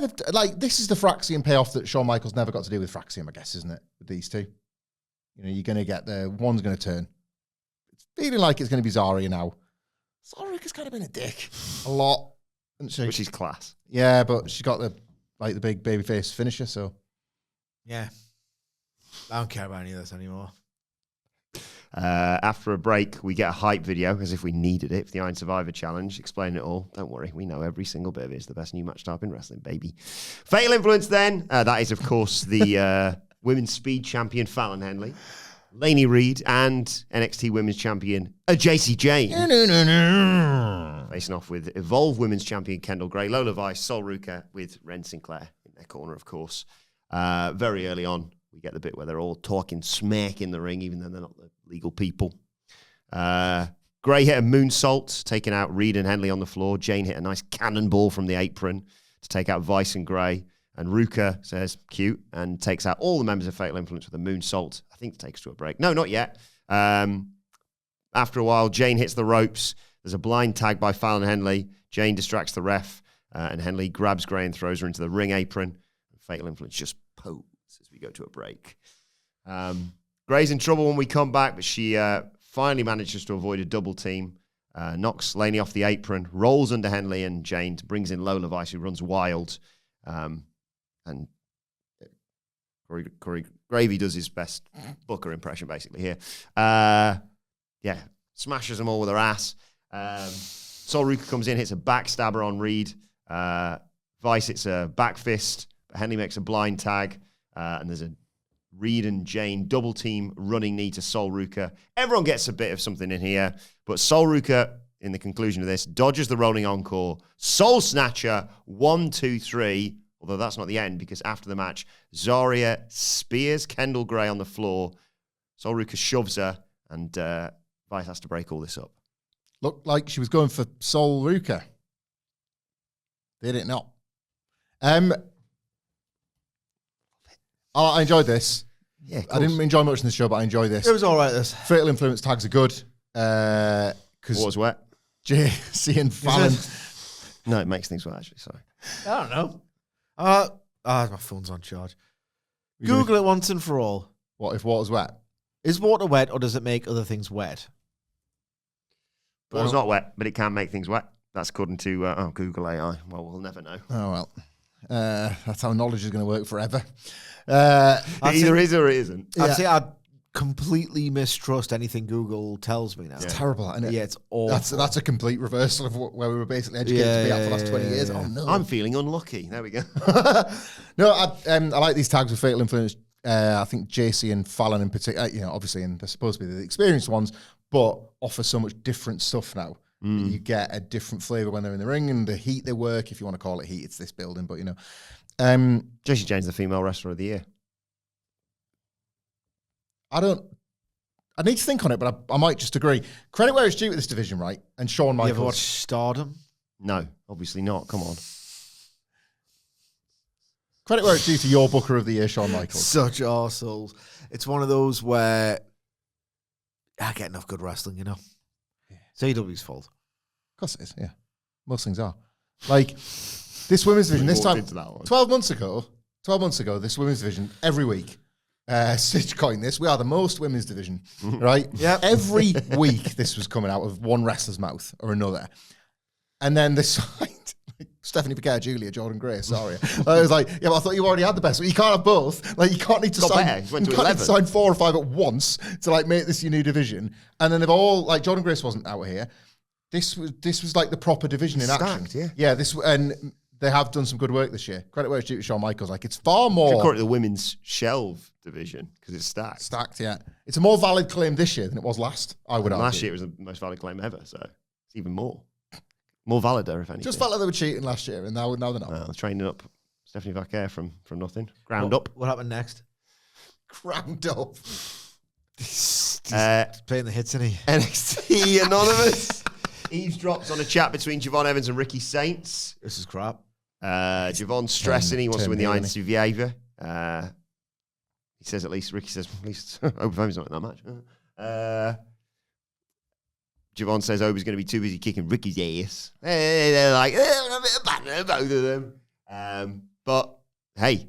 this is the Fraxium payoff that Shawn Michaels never got to do with Fraxium, I guess, isn't it? With these two. You know, you're going to get one's going to turn. It's feeling like it's going to be Zarya now. Zarya's kind of been a dick a lot. Which is class. Yeah, but she's got the big babyface finisher, so. Yeah. I don't care about any of this anymore. After a break, we get a hype video, as if we needed it, for the Iron Survivor Challenge. Explain it all. Don't worry, we know every single bit of it. It's the best new match type in wrestling, baby. Fatal Influence then. That is, of course, the Women's Speed Champion, Fallon Henley, Lainey Reed, and NXT Women's Champion, JC Jane. Facing off with Evolve Women's Champion, Kendall Gray, Lola Vice, Sol Ruka, with Ren Sinclair in their corner, of course. Very early on, we get the bit where they're all talking smack in the ring, even though they're not the legal people. Gray hit a moonsault, taking out Reed and Henley on the floor. Jane hit a nice cannonball from the apron to take out Vice and Gray. And Ruka says, cute, and takes out all the members of Fatal Influence with a moonsault. I think it takes to a break. No, not yet. After a while, Jane hits the ropes. There's a blind tag by Fallon Henley. Jane distracts the ref, and Henley grabs Gray and throws her into the ring apron. Fatal Influence just pose as we go to a break. Gray's in trouble when we come back, but she finally manages to avoid a double team, knocks Laney off the apron, rolls under Henley and Jane, brings in Lola Vice, who runs wild. And Corey Gravy does his best Booker impression, basically, here. Yeah, smashes them all with her ass. Sol Ruka comes in, hits a backstabber on Reed. Vice hits a back fist, but Henley makes a blind tag. And there's a Reed and Jane double team running knee to Sol Ruka. Everyone gets a bit of something in here, but Sol Ruka, in the conclusion of this, dodges the rolling encore. Soul Snatcher, 1, 2, 3. Although that's not the end, because after the match, Zarya spears Kendall Gray on the floor. Sol Ruka shoves her, and Vice has to break all this up. Looked like she was going for Sol Ruka. Did it not? I enjoyed this. Yeah, I didn't enjoy much in the show, but I enjoyed this. It was all right, this. Fatal Influence tags are good. Water's wet. JC and Fallon. No, it makes things wet, actually. Sorry. I don't know. My phone's on charge. Google it once and for all. What if water's wet? Is water wet, or does it make other things wet? Water's not wet, but it can make things wet. That's according to Google AI. Well, we'll never know. Oh, well. That's how knowledge is going to work forever. It either is or it isn't. I'd say I'd completely mistrust anything Google tells me now. It's terrible, isn't it? Yeah, it's awful. That's a complete reversal of where we were basically educated to be at for the last 20 years. Yeah. Oh, no. I'm feeling unlucky. There we go. No, I like these tags with Fatal Influence. I think JC and Fallon in particular, obviously, and they're supposed to be the experienced ones, but offer so much different stuff now. You get a different flavour when they're in the ring, and the heat they work, if you want to call it heat, it's this building, but Jessie Jane's the female wrestler of the year. I need to think on it, but I might just agree. Credit where it's due with this division, right? And Shawn Michaels. You ever watch Stardom? No, obviously not. Come on. Credit where it's due to your Booker of the Year, Shawn Michaels. Such arseholes. It's one of those where I get enough good wrestling, you know. It's AEW's fault. Of course it is, yeah. Most things are. Like, this women's division, this time, 12 months ago, this women's division, every week, Sidge coined this, we are the most women's division, right? Yeah. Every week this was coming out of one wrestler's mouth or another. And then they signed Stephanie Piquet, Julia, Jordan Gray, sorry. I was like, yeah, but I thought you already had the best. But you can't have both. Like, you can't need to sign, Went to you can't need to 11. sign 4 or 5 at once to, like, make this your new division. And then they've all, like, Jordan Grace wasn't out here. This was like the proper division in action. Stacked, Yeah, and they have done some good work this year. Credit where it's due to Shawn Michaels. Like, it's far more... Should call it the women's shelve division because it's stacked. Stacked, yeah. It's a more valid claim this year than it was last, I would argue. Last year it was the most valid claim ever, so it's even more. More valid there, if anything. Just felt like they were cheating last year, and now they're not. Training up Stephanie Vaquer from nothing. Ground up. What happened next? Ground up. He's playing the hits, isn't he? NXT Anonymous. Eavesdrops on a chat between Javon Evans and Ricky Saints. This is crap. Javon's stressing. He wants to win the Iron Survivor. He says Ricky says, at least Ober's not in that match. Javon says Ober's going to be too busy kicking Ricky's ass. They're like, a bit of banter, both of them. But, hey,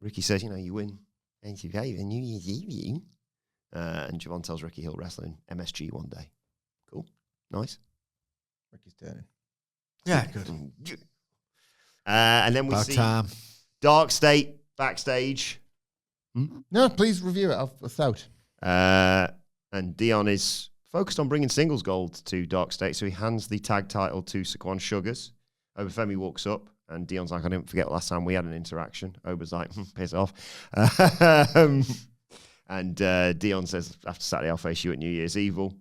Ricky says, you win Iron Survivor, New Year's Eve. And Javon tells Ricky he'll wrestle in MSG one day. Cool. Nice. Ricky's turning. Yeah, good. And then we About see time. Dark State backstage. No, please review it. Without. And Dion is focused on bringing singles gold to Dark State, so he hands the tag title to Saquon Sugars. Obafemi walks up, and Dion's like, I didn't forget last time we had an interaction. Oba's like, piss off. And Dion says, after Saturday, I'll face you at New Year's Evil.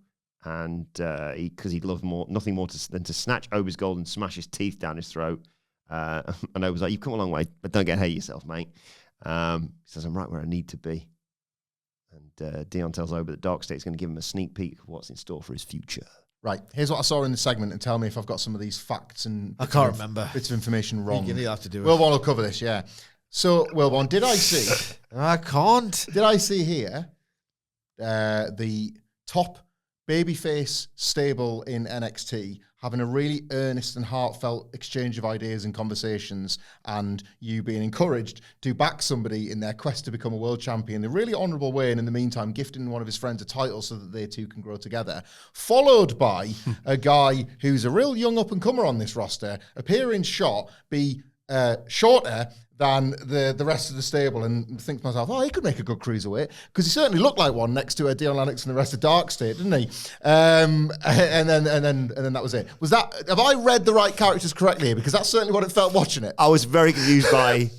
And because he'd love nothing more than to snatch Oba's gold and smash his teeth down his throat. And Oba's like, you've come a long way, but don't get ahead of yourself, mate. He says, I'm right where I need to be. And Dion tells Oba that Dark State's going to give him a sneak peek of what's in store for his future. Right, here's what I saw in the segment, and tell me if I've got some of these facts and I can't remember. bits of information wrong. You have to do it. Wilbourn will cover this, yeah. So, Wilbourn, did I see... I can't. Did I see here the top babyface stable in NXT having a really earnest and heartfelt exchange of ideas and conversations, and you being encouraged to back somebody in their quest to become a world champion in a really honourable way, and in the meantime gifting one of his friends a title so that they two can grow together, followed by a guy who's a real young up-and-comer on this roster, appear in shot, be shorter than the rest of the stable, and think to myself, he could make a good cruiserweight, because he certainly looked like one next to Dion Lennox and the rest of Dark State, didn't he? And then that was it. Have I read the right characters correctly here? Because that's certainly what it felt watching it. I was very confused by,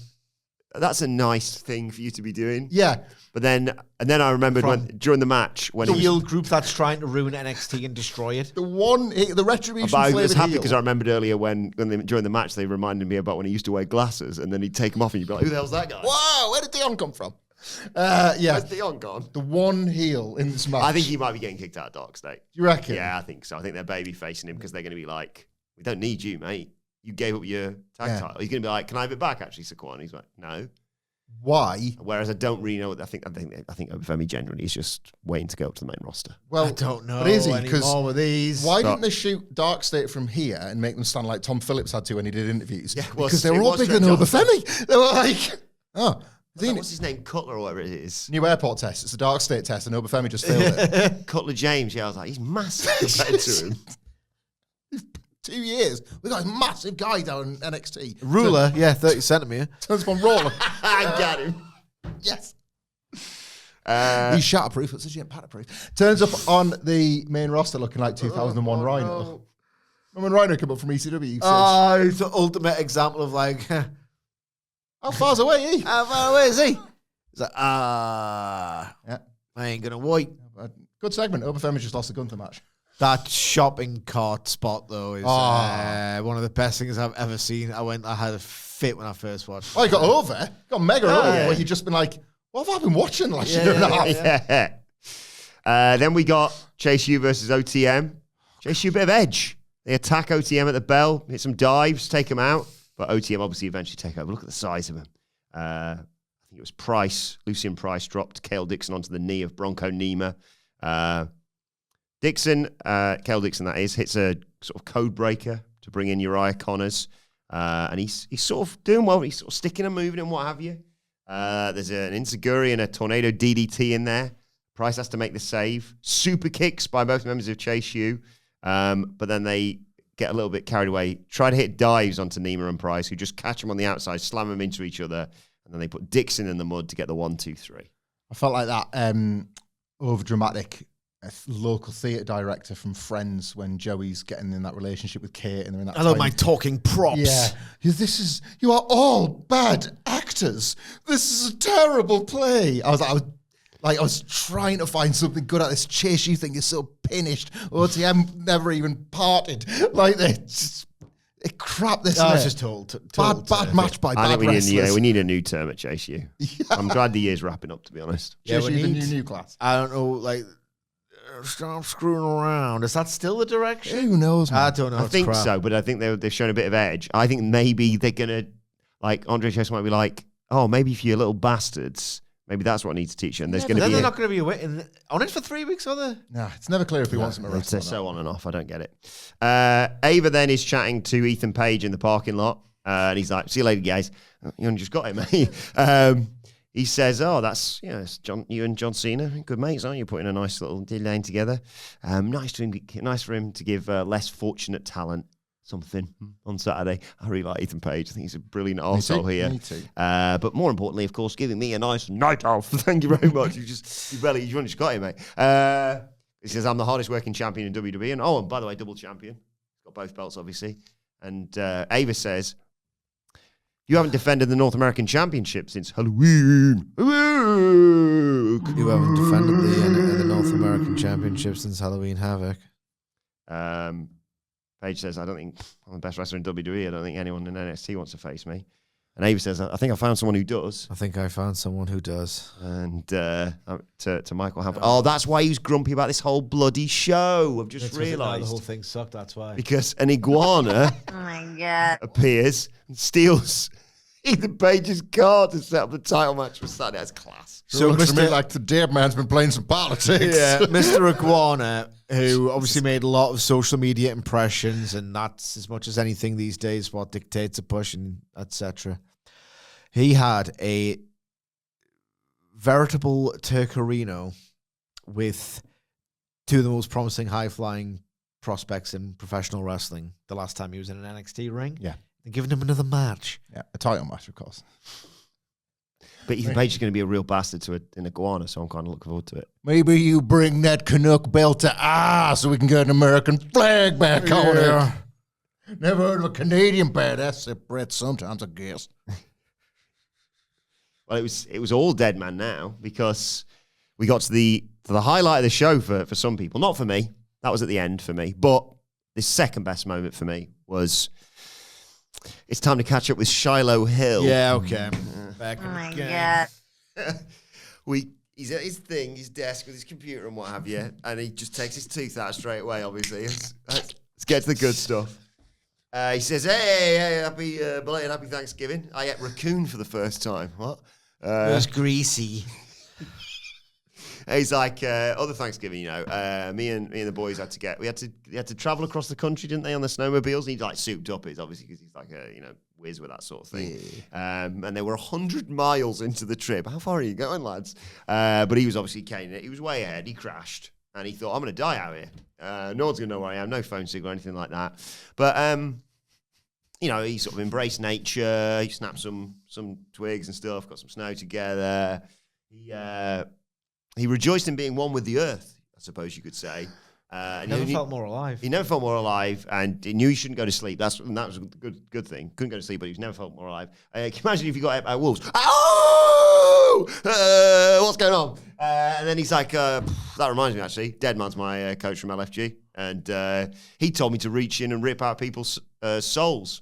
that's a nice thing for you to be doing. Yeah. But then I remembered during the match, when The he heel group that's trying to ruin NXT and destroy it. The Retribution But I was flavored happy heel. because I remembered earlier when during the match they reminded me about when he used to wear glasses, and then he'd take them off and you'd be like, who the hell's that guy? Whoa, where did Dion come from? Yeah. Where's Dion gone? The one heel in this match. I think he might be getting kicked out of Dark State. You reckon? Yeah, I think so. I think they're baby facing him because they're going to be like, we don't need you, mate. You gave up your tag title. He's going to be like, can I have it back, actually, Saquon? He's like, no. Why? Whereas I don't really know what I think Obafemi generally is just waiting to go up to the main roster. Well, I don't know but is he? anymore with these. Why didn't they shoot Dark State from here and make them stand like Tom Phillips had to when he did interviews? Yeah, because they were all bigger than Obafemi. They were like, what's his name? Cutler or whatever it is. New airport test. It's a Dark State test, and Obafemi just failed it. Cutler James. Yeah, I was like, he's massive compared to him. 2 years. We got a massive guy down in NXT. Ruler, 30 centimetre. Turns up on Raw. I got him. Yes. He's shatterproof. It's actually patterproof. Turns up on the main roster looking like 2001 Rhino. No. Remember when Rhino came up from ECW? It's the ultimate example of like, How far's away is he? how far away is he? He's like, Yeah. I ain't gonna wait. Good segment. Obafemi just lost the Gunther match. That shopping cart spot though is one of the best things I've ever seen. I had a fit when I first watched. Oh, he got over. Got mega over. yeah. Where you just been like, what have I been watching last year and a half? Yeah. Then we got Chase U versus OTM. Chase U, a bit of edge. They attack OTM at the bell, hit some dives, take him out. But OTM obviously eventually take over. Look at the size of him. I think it was Price. Lucian Price dropped Cale Dixon onto the knee of Bronco Nima. Cale Dixon that is, hits a sort of code breaker to bring in Uriah Connors. And he's sort of doing well. He's sort of sticking and moving and what have you. There's an Insiguri and a Tornado DDT in there. Price has to make the save. Super kicks by both members of Chase U. But then they get a little bit carried away. Try to hit dives onto Nima and Price, who just catch them on the outside, slam them into each other. And then they put Dixon in the mud to get the 1, 2, 3. I felt like that over-dramatic local theatre director from Friends when Joey's getting in that relationship with Kate and they're in that Hello, time. my talking props. Yeah. You are all bad actors. This is a terrible play. I was trying to find something good at this chase. You think is so finished. OTM never even parted. Like they just crap. This I was is just told. bad match by I bad think wrestlers. we need a new term at Chase U. I'm glad the year's wrapping up, to be honest. Yeah, Chase we U, the need- new class. I don't know, like, stop screwing around. Is that still the direction? Who knows, man? I don't know. I it's think crap. so, but I think they've shown a bit of edge. I think maybe they're gonna, like, Andre Chase might be like, oh, maybe if you're little bastards, maybe that's what I need to teach you. And there's Yeah, going but to then be they're not going to be away on it for 3 weeks, are they? Nah, it's never clear if he wants him to It's wrestle. so on and off. I don't get it. Ava then is chatting to Ethan Page in the parking lot, and he's like, "See you later, guys. You only just got him, mate." He says, "Oh, that's it's you and John Cena, good mates, aren't you? Putting a nice little lane together. Nice for him to give less fortunate talent something on Saturday. I really like Ethan Page. I think he's a brilliant arsehole here. Me too. But more importantly, of course, giving me a nice night off. Thank you very much. You only just got him, mate." He says, "I'm the hardest working champion in WWE, and by the way, double champion. Got both belts, obviously." And Ava says, "You haven't defended the North American Championship since Halloween." You haven't defended the North American Championship since Halloween Havoc. Paige says, "I don't think I'm the best wrestler in WWE. I don't think anyone in NXT wants to face me." And Ava says, "I think I found someone who does." I think I found someone who does. And to Michael Hamflett, "Oh, that's why he was grumpy about this whole bloody show. I've just The whole realised." thing sucked, that's why. Because an iguana Oh my god. appears and steals Ethan Page's card to set up the title match for Saturday. That's class. So it looks to me like the dead man's been playing some politics. Yeah, Mr. Iguana, who obviously made a lot of social media impressions, and that's as much as anything these days what dictates a push and etc. He had a veritable Turcarino with two of the most promising high-flying prospects in professional wrestling the last time he was in an NXT ring. Yeah. And giving him another match. Yeah, a title match, of course. But Ethan Page is going to be a real bastard to an iguana, so I'm kind of looking forward to it. Maybe you bring that Canuck belt to so we can get an American flag back on it. Never heard of a Canadian badass except Brett sometimes, I guess. Well, it was all dead man now because we got to the highlight of the show for some people. Not for me. That was at the end for me. But the second best moment for me was it's time to catch up with Shiloh Hill. Yeah, okay. Back Oh my again. god. He's at his desk with his computer and what have you, and he just takes his tooth out straight away, obviously. Let's get to the good stuff. He says, hey, belated happy Thanksgiving. I ate raccoon for the first time. What? It was greasy. He's like, other Thanksgiving, me and the boys had to travel across the country, didn't they, on the snowmobiles? And he like souped up it, obviously, because he's like a, whiz with that sort of thing. Yeah. And they were 100 miles into the trip. How far are you going, lads? But he was obviously caning it. He was way ahead. He crashed. And he thought, I'm going to die out here. No one's going to know where I am. No phone signal or anything like that. But, he sort of embraced nature. He snapped some twigs and stuff, got some snow together. He rejoiced in being one with the earth, I suppose you could say. Never felt more alive. He never felt more alive, and he knew he shouldn't go to sleep. That was a good thing. Couldn't go to sleep, but he's never felt more alive. Can you imagine if you got hit by wolves? Oh! What's going on? And then he's like, that reminds me, actually, Deadman's my coach from LFG, and he told me to reach in and rip out people's souls.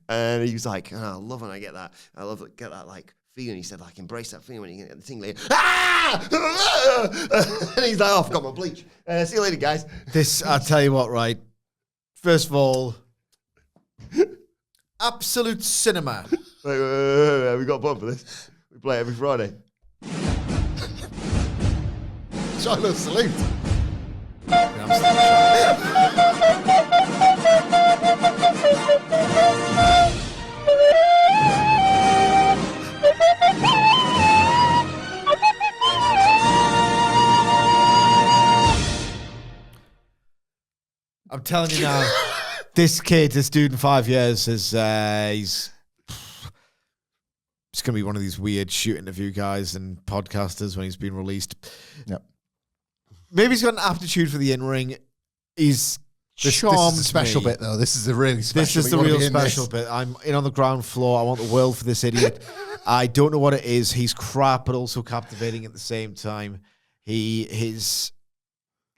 And he was like, I love when I get that. I love get that, like, feeling. He said, like, embrace that feeling when you get the tingling. And he's like, I forgot my bleach. See you later, guys. I'll tell you what, right? First of all, absolute cinema. Wait, we got a button for this. We play it every Friday. Shiloh salute. I'm telling you now, this dude in 5 years, he's It's going to be one of these weird shoot interview guys and podcasters when he's been released. Yep. Maybe he's got an aptitude for the in-ring. He's charmed This is a special me. bit, though. This is a really special This is the real special bit. I'm in on the ground floor. I want the world for this idiot. I don't know what it is. He's crap, but also captivating at the same time. His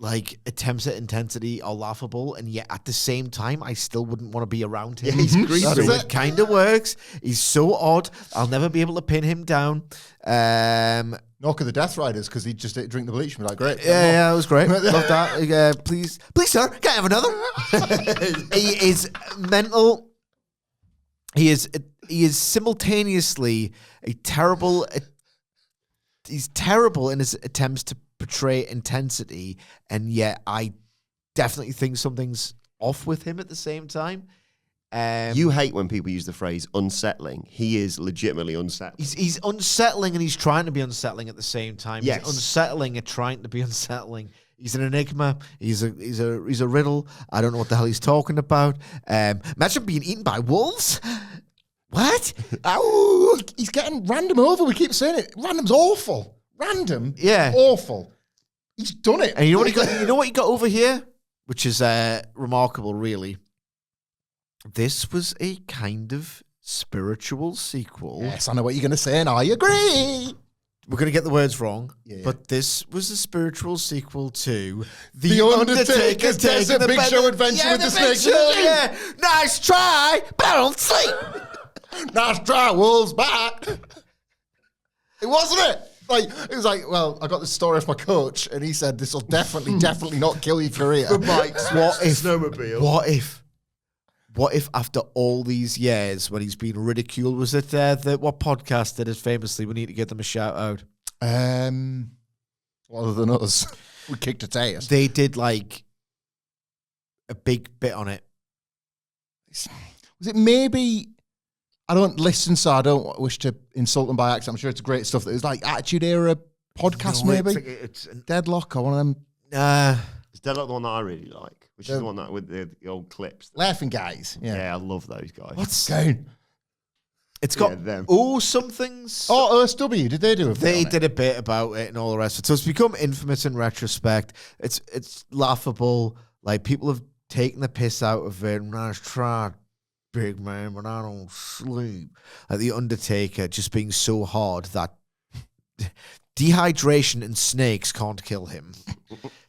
like attempts at intensity are laughable, and yet at the same time, I still wouldn't want to be around him. Yeah, he's greasy. So it kind of works. He's so odd. I'll never be able to pin him down. Knock of the Death Riders, because he'd just drink the bleach and be like, great. Yeah, that was great. Love that. Please, sir, can I have another? He is mental. He is simultaneously he's terrible in his attempts to portray intensity, and yet I definitely think something's off with him at the same time. You hate when people use the phrase unsettling. He is legitimately unsettling. He's unsettling, and he's trying to be unsettling at the same time. Yes. He's unsettling and trying to be unsettling. He's an enigma. He's a riddle. I don't know what the hell he's talking about. Imagine being eaten by wolves. What? Oh, he's getting random over. We keep saying it. Random's awful. Random. Yeah. Awful. He's done it. And you know what he got? You know what he got over here, which is remarkable, really. This was a kind of spiritual sequel. Yes, I know what you're going to say, and I agree. We're going to get the words wrong, Yeah. but this was a spiritual sequel to The Undertaker takes a Big Show adventure with the Snakes. Yeah, nice try, but I don't sleep. Nice try, wolves back. It wasn't it. Like, it was like, well, I got this story off my coach, and he said this will definitely not kill your career. What if after all these years, when he's been ridiculed, was it what podcast did it famously? We need to give them a shout out. Other than us, we kicked a tail. They did like a big bit on it. Was it maybe? I don't listen, so I don't wish to insult them by accident. I'm sure it's great stuff. That it was like Attitude Era podcast, No, maybe. it's Deadlock or one of them. Is Deadlock the one that I really like? Which is the one that with the old clips? Laughing guys. Yeah, I love those guys. What's Going. it's got? Yeah, them. Something's. Oh, OSW. Did they do a bit They on it? did a bit about it and all the rest of it. So it's become infamous in retrospect. It's laughable. Like, people have taken the piss out of it. Nice try, big man, but I don't sleep. Like The Undertaker just being so hard that dehydration and snakes can't kill him.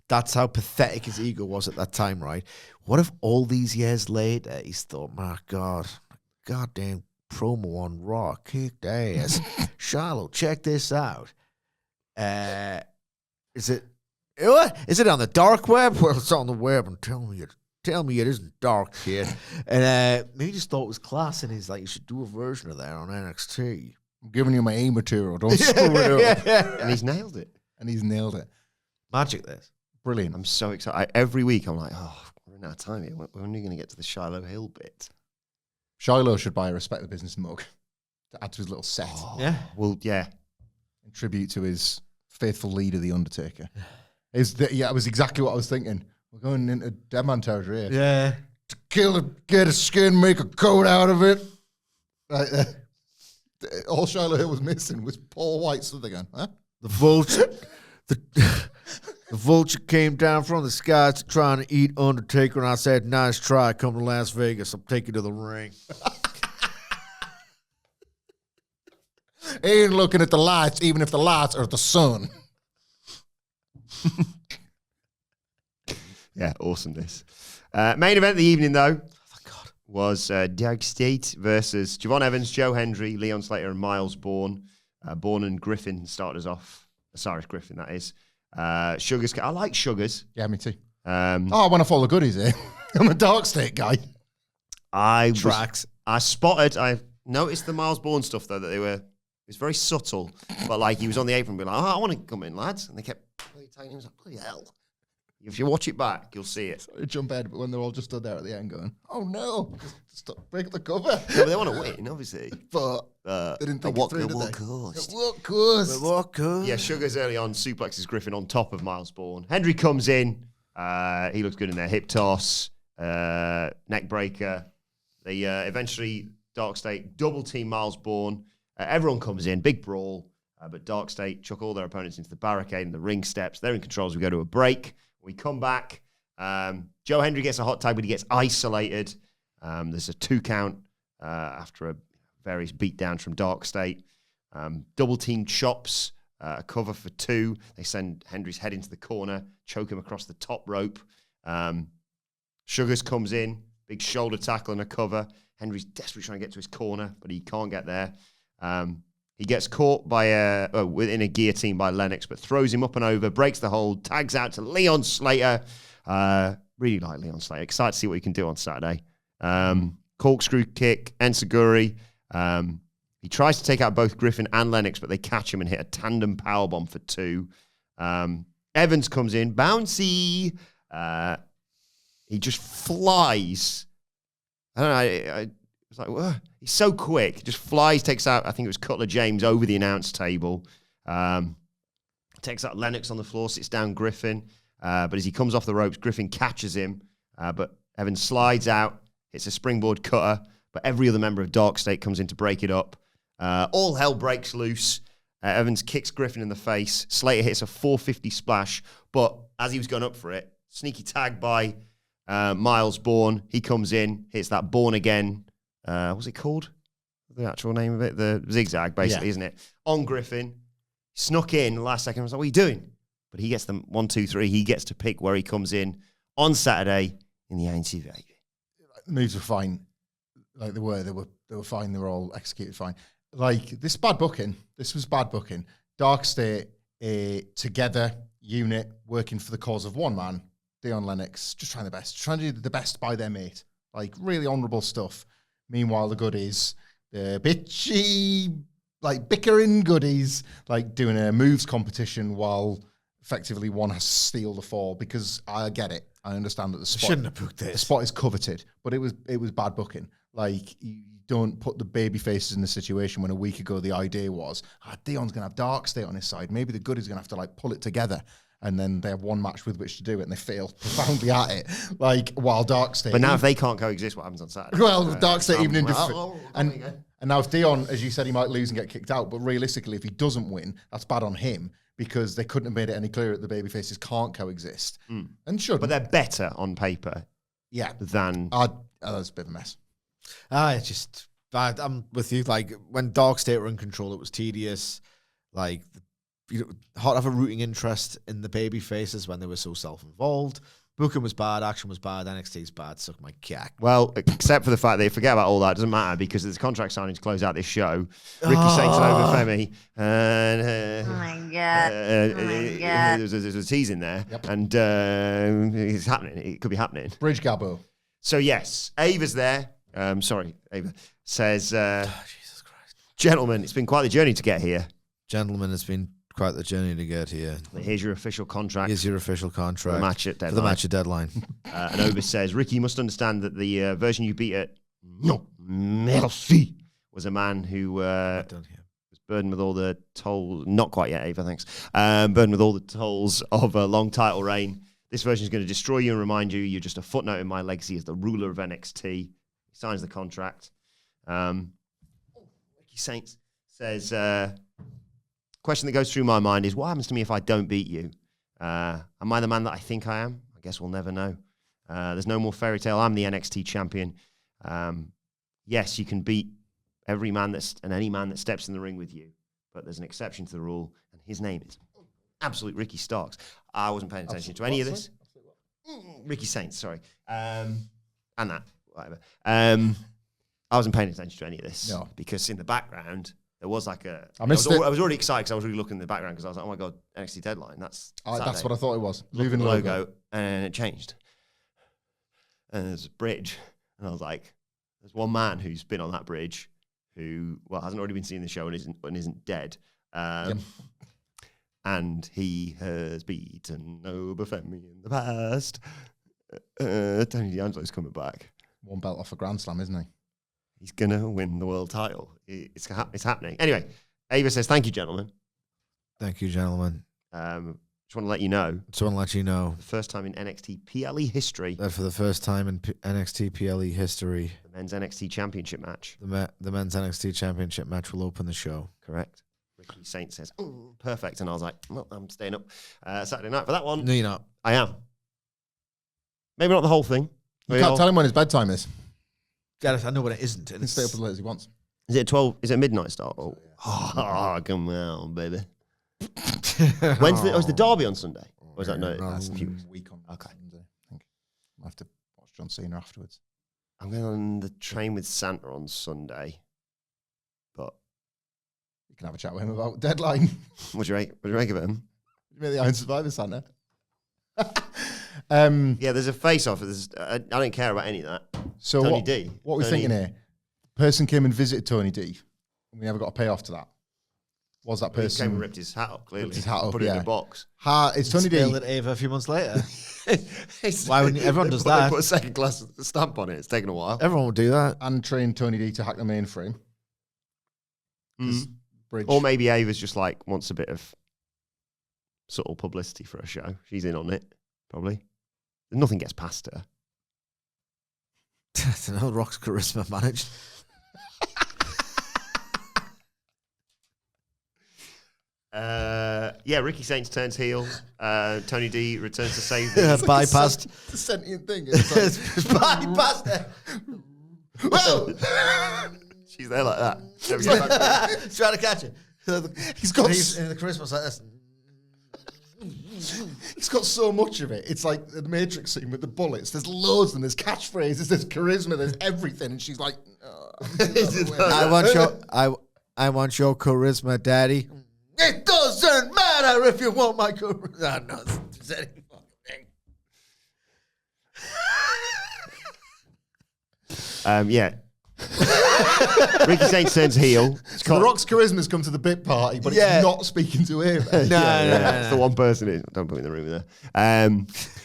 That's how pathetic his ego was at that time, right? What if all these years later he's thought, my God, goddamn promo on Raw kicked ass. Charlotte, check this out. Is it what? Is it on the dark web? Well, it's on the web, and tell me it isn't dark, kid. And maybe he just thought it was class, and he's like, you should do a version of that on NXT. I'm giving you my A material. Don't screw it up. And he's nailed it. And he's nailed it. Magic this. Brilliant. I'm so excited. Every week I'm like, oh, we're running out of time here. When are we going to get to the Shiloh Hill bit? Shiloh should buy a Respect the Business mug to add to his little set Yeah. Well, yeah. in tribute to his faithful leader, The Undertaker. It was exactly what I was thinking. We're going into dead man territory here. Yeah. To kill it, get a skin, make a coat out of it. Right there. All Shiloh Hill was missing was Paul White something on. Huh? The vulture, the vulture came down from the skies trying to eat Undertaker, and I said, "Nice try. Come to Las Vegas. I'll take you to the ring." Ain't looking at the lights, even if the lights are the sun. Yeah, awesomeness. Main event of the evening, though, was Doug State versus Javon Evans, Joe Hendry, Leon Slater, and Miles Bourne. Bourne and Griffin started us off. Cyrus Griffin, that is. Sugars. I like Sugars. Yeah, me too. I want to follow goodies here. I'm a Dark State guy. I noticed the Miles Bourne stuff, though, that it was very subtle. But, like, he was on the apron being like, I want to come in, lads. And they kept telling him, he was like, bloody hell. If you watch it back, you'll see it. Sorry to jump ahead, but when they're all just stood there at the end going, oh no, just stop, break the cover. No, but they want to win, obviously. But they didn't think it through, did they? At what cost? Yeah, Sugars early on suplexes Griffin on top of Miles Bourne. Hendry comes in. He looks good in there. Hip toss, neck breaker. They eventually, Dark State double team Miles Bourne. Everyone comes in, big brawl, but Dark State chuck all their opponents into the barricade and the ring steps. They're in control as we go to a break. We come back. Joe Hendry gets a hot tag, but he gets isolated. There's a 2 count after a various beatdowns from Dark State. Double team chops, a cover for 2. They send Hendry's head into the corner, choke him across the top rope. Sugars comes in, big shoulder tackle and a cover. Hendry's desperately trying to get to his corner, but he can't get there. He gets caught by within a guillotine by Lennox, but throws him up and over, breaks the hold, tags out to Leon Slater. Really like Leon Slater. Excited to see what he can do on Saturday. Corkscrew kick, Enziguri. He tries to take out both Griffin and Lennox, but they catch him and hit a tandem powerbomb for 2. Evans comes in, bouncy. He just flies. I don't know. It's like, whoa. He's so quick. Just flies, takes out, I think it was Cutler James over the announce table. Takes out Lennox on the floor, sits down Griffin. But as he comes off the ropes, Griffin catches him. But Evans slides out, hits a springboard cutter. But every other member of Dark State comes in to break it up. All hell breaks loose. Evans kicks Griffin in the face. Slater hits a 450 splash. But as he was going up for it, sneaky tag by Miles Bourne. He comes in, hits that Born Again. What's it called? The actual name of it? The zigzag, basically, isn't it? On Griffin. Snuck in last second. I was like, what are you doing? But he gets them 1, 2, 3. He gets to pick where he comes in on Saturday in the ANC. The moves were fine. Like they were fine. They were all executed fine. Like this bad booking. This was bad booking. Dark State, a together unit working for the cause of one man, Dion Lennox, just trying the best, trying to do the best by their mate. Like really honourable stuff. Meanwhile, the goodies, the bitchy, like bickering goodies, like doing a moves competition while effectively one has to steal the fall, because I get it. I understand that the spot Shouldn't have booked this. The spot is coveted, but it was bad booking. Like you don't put the baby faces in the situation when a week ago the idea was, Dion's gonna have Dark State on his side. Maybe the goodies are gonna have to like pull it together. And then they have one match with which to do it, and they fail profoundly at it. Like while Dark State, But now if they can't coexist, what happens on Saturday? well, Dark State even in and and now if Dion, as you said, he might lose and get kicked out. But realistically, if he doesn't win, that's bad on him, because they couldn't have made it any clearer that the babyfaces can't coexist and should. But they're better on paper, than that's a bit of a mess. It's just bad. I'm with you. Like when Dark State were in control, it was tedious. Like hard to have a rooting interest in the baby faces when they were so self-involved. Booking was bad, action was bad, NXT's bad, suck my cack. Well, except for the fact that you forget about all that, it doesn't matter because there's contract signing to close out this show. Ricky Saints and over Femi. Oh my God. There's a tease in there. Yep. And it's happening. It could be happening. Bridge Gabbo. So, yes, Ava's there. Ava says, Jesus Christ. gentlemen, it's been quite the journey to get here. Gentlemen, it's been quite the journey to get here. Here's your official contract. Here's your official contract. For the match at deadline. For the match at deadline. And Ova says, Ricky, you must understand that the version you beat at No Merci was a man who was burdened with all the tolls. Not quite yet, Ava, thanks. Burdened with all the tolls of a long title reign. This version is going to destroy you and remind you you're just a footnote in my legacy as the ruler of NXT. He signs the contract. Ricky Saints says, question that goes through my mind is, what happens to me if I don't beat you? Am I the man that I think I am? I guess we'll never know. There's no more fairy tale. I'm the NXT champion. Yes, you can beat every man and any man that steps in the ring with you, but there's an exception to the rule, and his name is Absolute Ricky Starks. I wasn't paying attention to any of this. Ricky Saints, sorry. And that, whatever. I wasn't paying attention to any of this because in the background, there was like I was already excited because I was really looking in the background because I was like, oh my God, NXT Deadline. That's what I thought it was. Moving the logo. And it changed. And there's a bridge. And I was like, there's one man who's been on that bridge who, hasn't already been seen in the show and isn't dead. And he has beaten Obafemi in the past. Tony D'Angelo's coming back. One belt off a Grand Slam, isn't he? He's going to win the world title. It's happening. Anyway, Ava says, thank you, gentlemen. Thank you, gentlemen. Just want to let you know. Just want to let you know. The first time in NXT PLE history. That for the first time in NXT PLE history. The men's NXT championship match. The men's NXT championship match will open the show. Correct. Ricky Saint says, perfect. And I was like, well, I'm staying up Saturday night for that one. No, you're not. I am. Maybe not the whole thing. You can't tell him when his bedtime is. Gareth, I know what it isn't. He can stay up as late as he wants. Is it 12? Is it a midnight start? Oh, come on, baby. When's the derby on Sunday? Or is that no? That's a week on Sunday, I think. I'll have to watch John Cena afterwards. I'm going on the train with Santa on Sunday. But you can have a chat with him about Deadline. What do you make of him? You made the Iron Survivor Santa. Yeah, there's a face-off. I don't care about any of that. So Tony D. What are we thinking here? Person came and visited Tony D. And we never got a payoff to that. Was that person? He came and ripped his hat up, clearly. Ripped his hat up, put it in a box. It's Tony D. Spilled it Ava a few months later. Why wouldn't everyone does that? They put a second class stamp on it. It's taken a while. Everyone would do that. And trained Tony D to hack the mainframe. Bridge. Or maybe Ava's just like wants a bit of subtle publicity for a show. She's in on it, probably. Nothing gets past her. I don't know. Rock's charisma managed. Yeah, Ricky Saints turns heel. Tony D returns to save Bypassed. The sentient thing. It's like, Bypassed it. whoa! She's there like that. He's trying to catch it. He's got in the Christmas like this. He's got so much of it. It's like the Matrix scene with the bullets. There's loads of them. There's catchphrases. There's charisma. There's everything. And she's like, I want your charisma, Daddy. It doesn't matter if you want my charisma. No, it's any fucking thing. Yeah. Ricky Saints turns heel. The Rock's charisma's come to the bit party, but it's not speaking to him. No. It's the one person. Don't put me in the room there.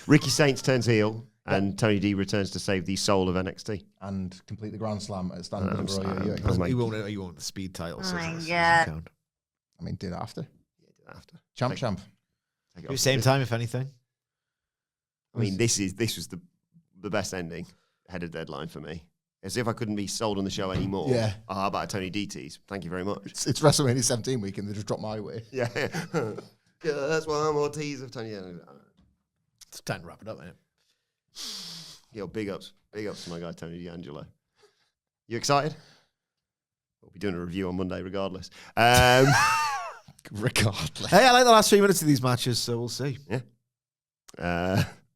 Ricky Saints turns heel, and Tony D returns to save the soul of NXT. And complete the Grand Slam at Stand Up. You won't the speed title. Oh my God. I mean, did after. Yeah, did after. Champ. Same time, if anything. I mean, this was the best ending ahead of Deadline for me. As if I couldn't be sold on the show anymore. Yeah. How about a Tony D tease? Thank you very much. It's WrestleMania 17 week and they just dropped my way. Yeah. Yeah, that's one more tease of Tony. It's time to wrap it up, isn't it? Yo, big ups to my guy Tony D'Angelo. You excited? We'll be doing a review on Monday regardless. Regardless. Hey, I like the last 3 minutes of these matches, so we'll see. Yeah.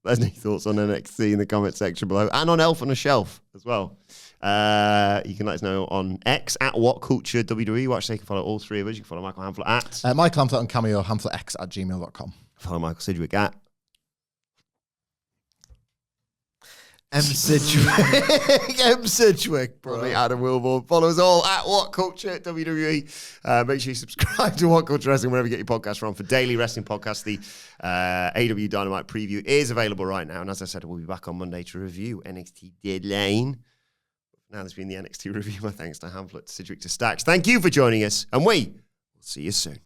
Let us know your thoughts on NXT in the comment section below and on Elf on a Shelf as well. You can let us know on X at WhatCulture WWE. Watch, so you can follow all three of us. You can follow Michael Hamflett at Michael Hamflett on Cameo, HamflettX@gmail.com. Follow Michael Sidgwick at M. Sidgwick. M. Sidgwick, bro. Follow me, Adam Wilbourn. Follow us all at WhatCulture WWE. Make sure you subscribe to WhatCulture Wrestling wherever you get your podcasts from for daily wrestling podcasts. The AW Dynamite preview is available right now. And as I said, we'll be back on Monday to review NXT Deadline. Now there's been the NXT review. My thanks to Hamflett, to Sidgwick, to Stacks. Thank you for joining us. And we will see you soon.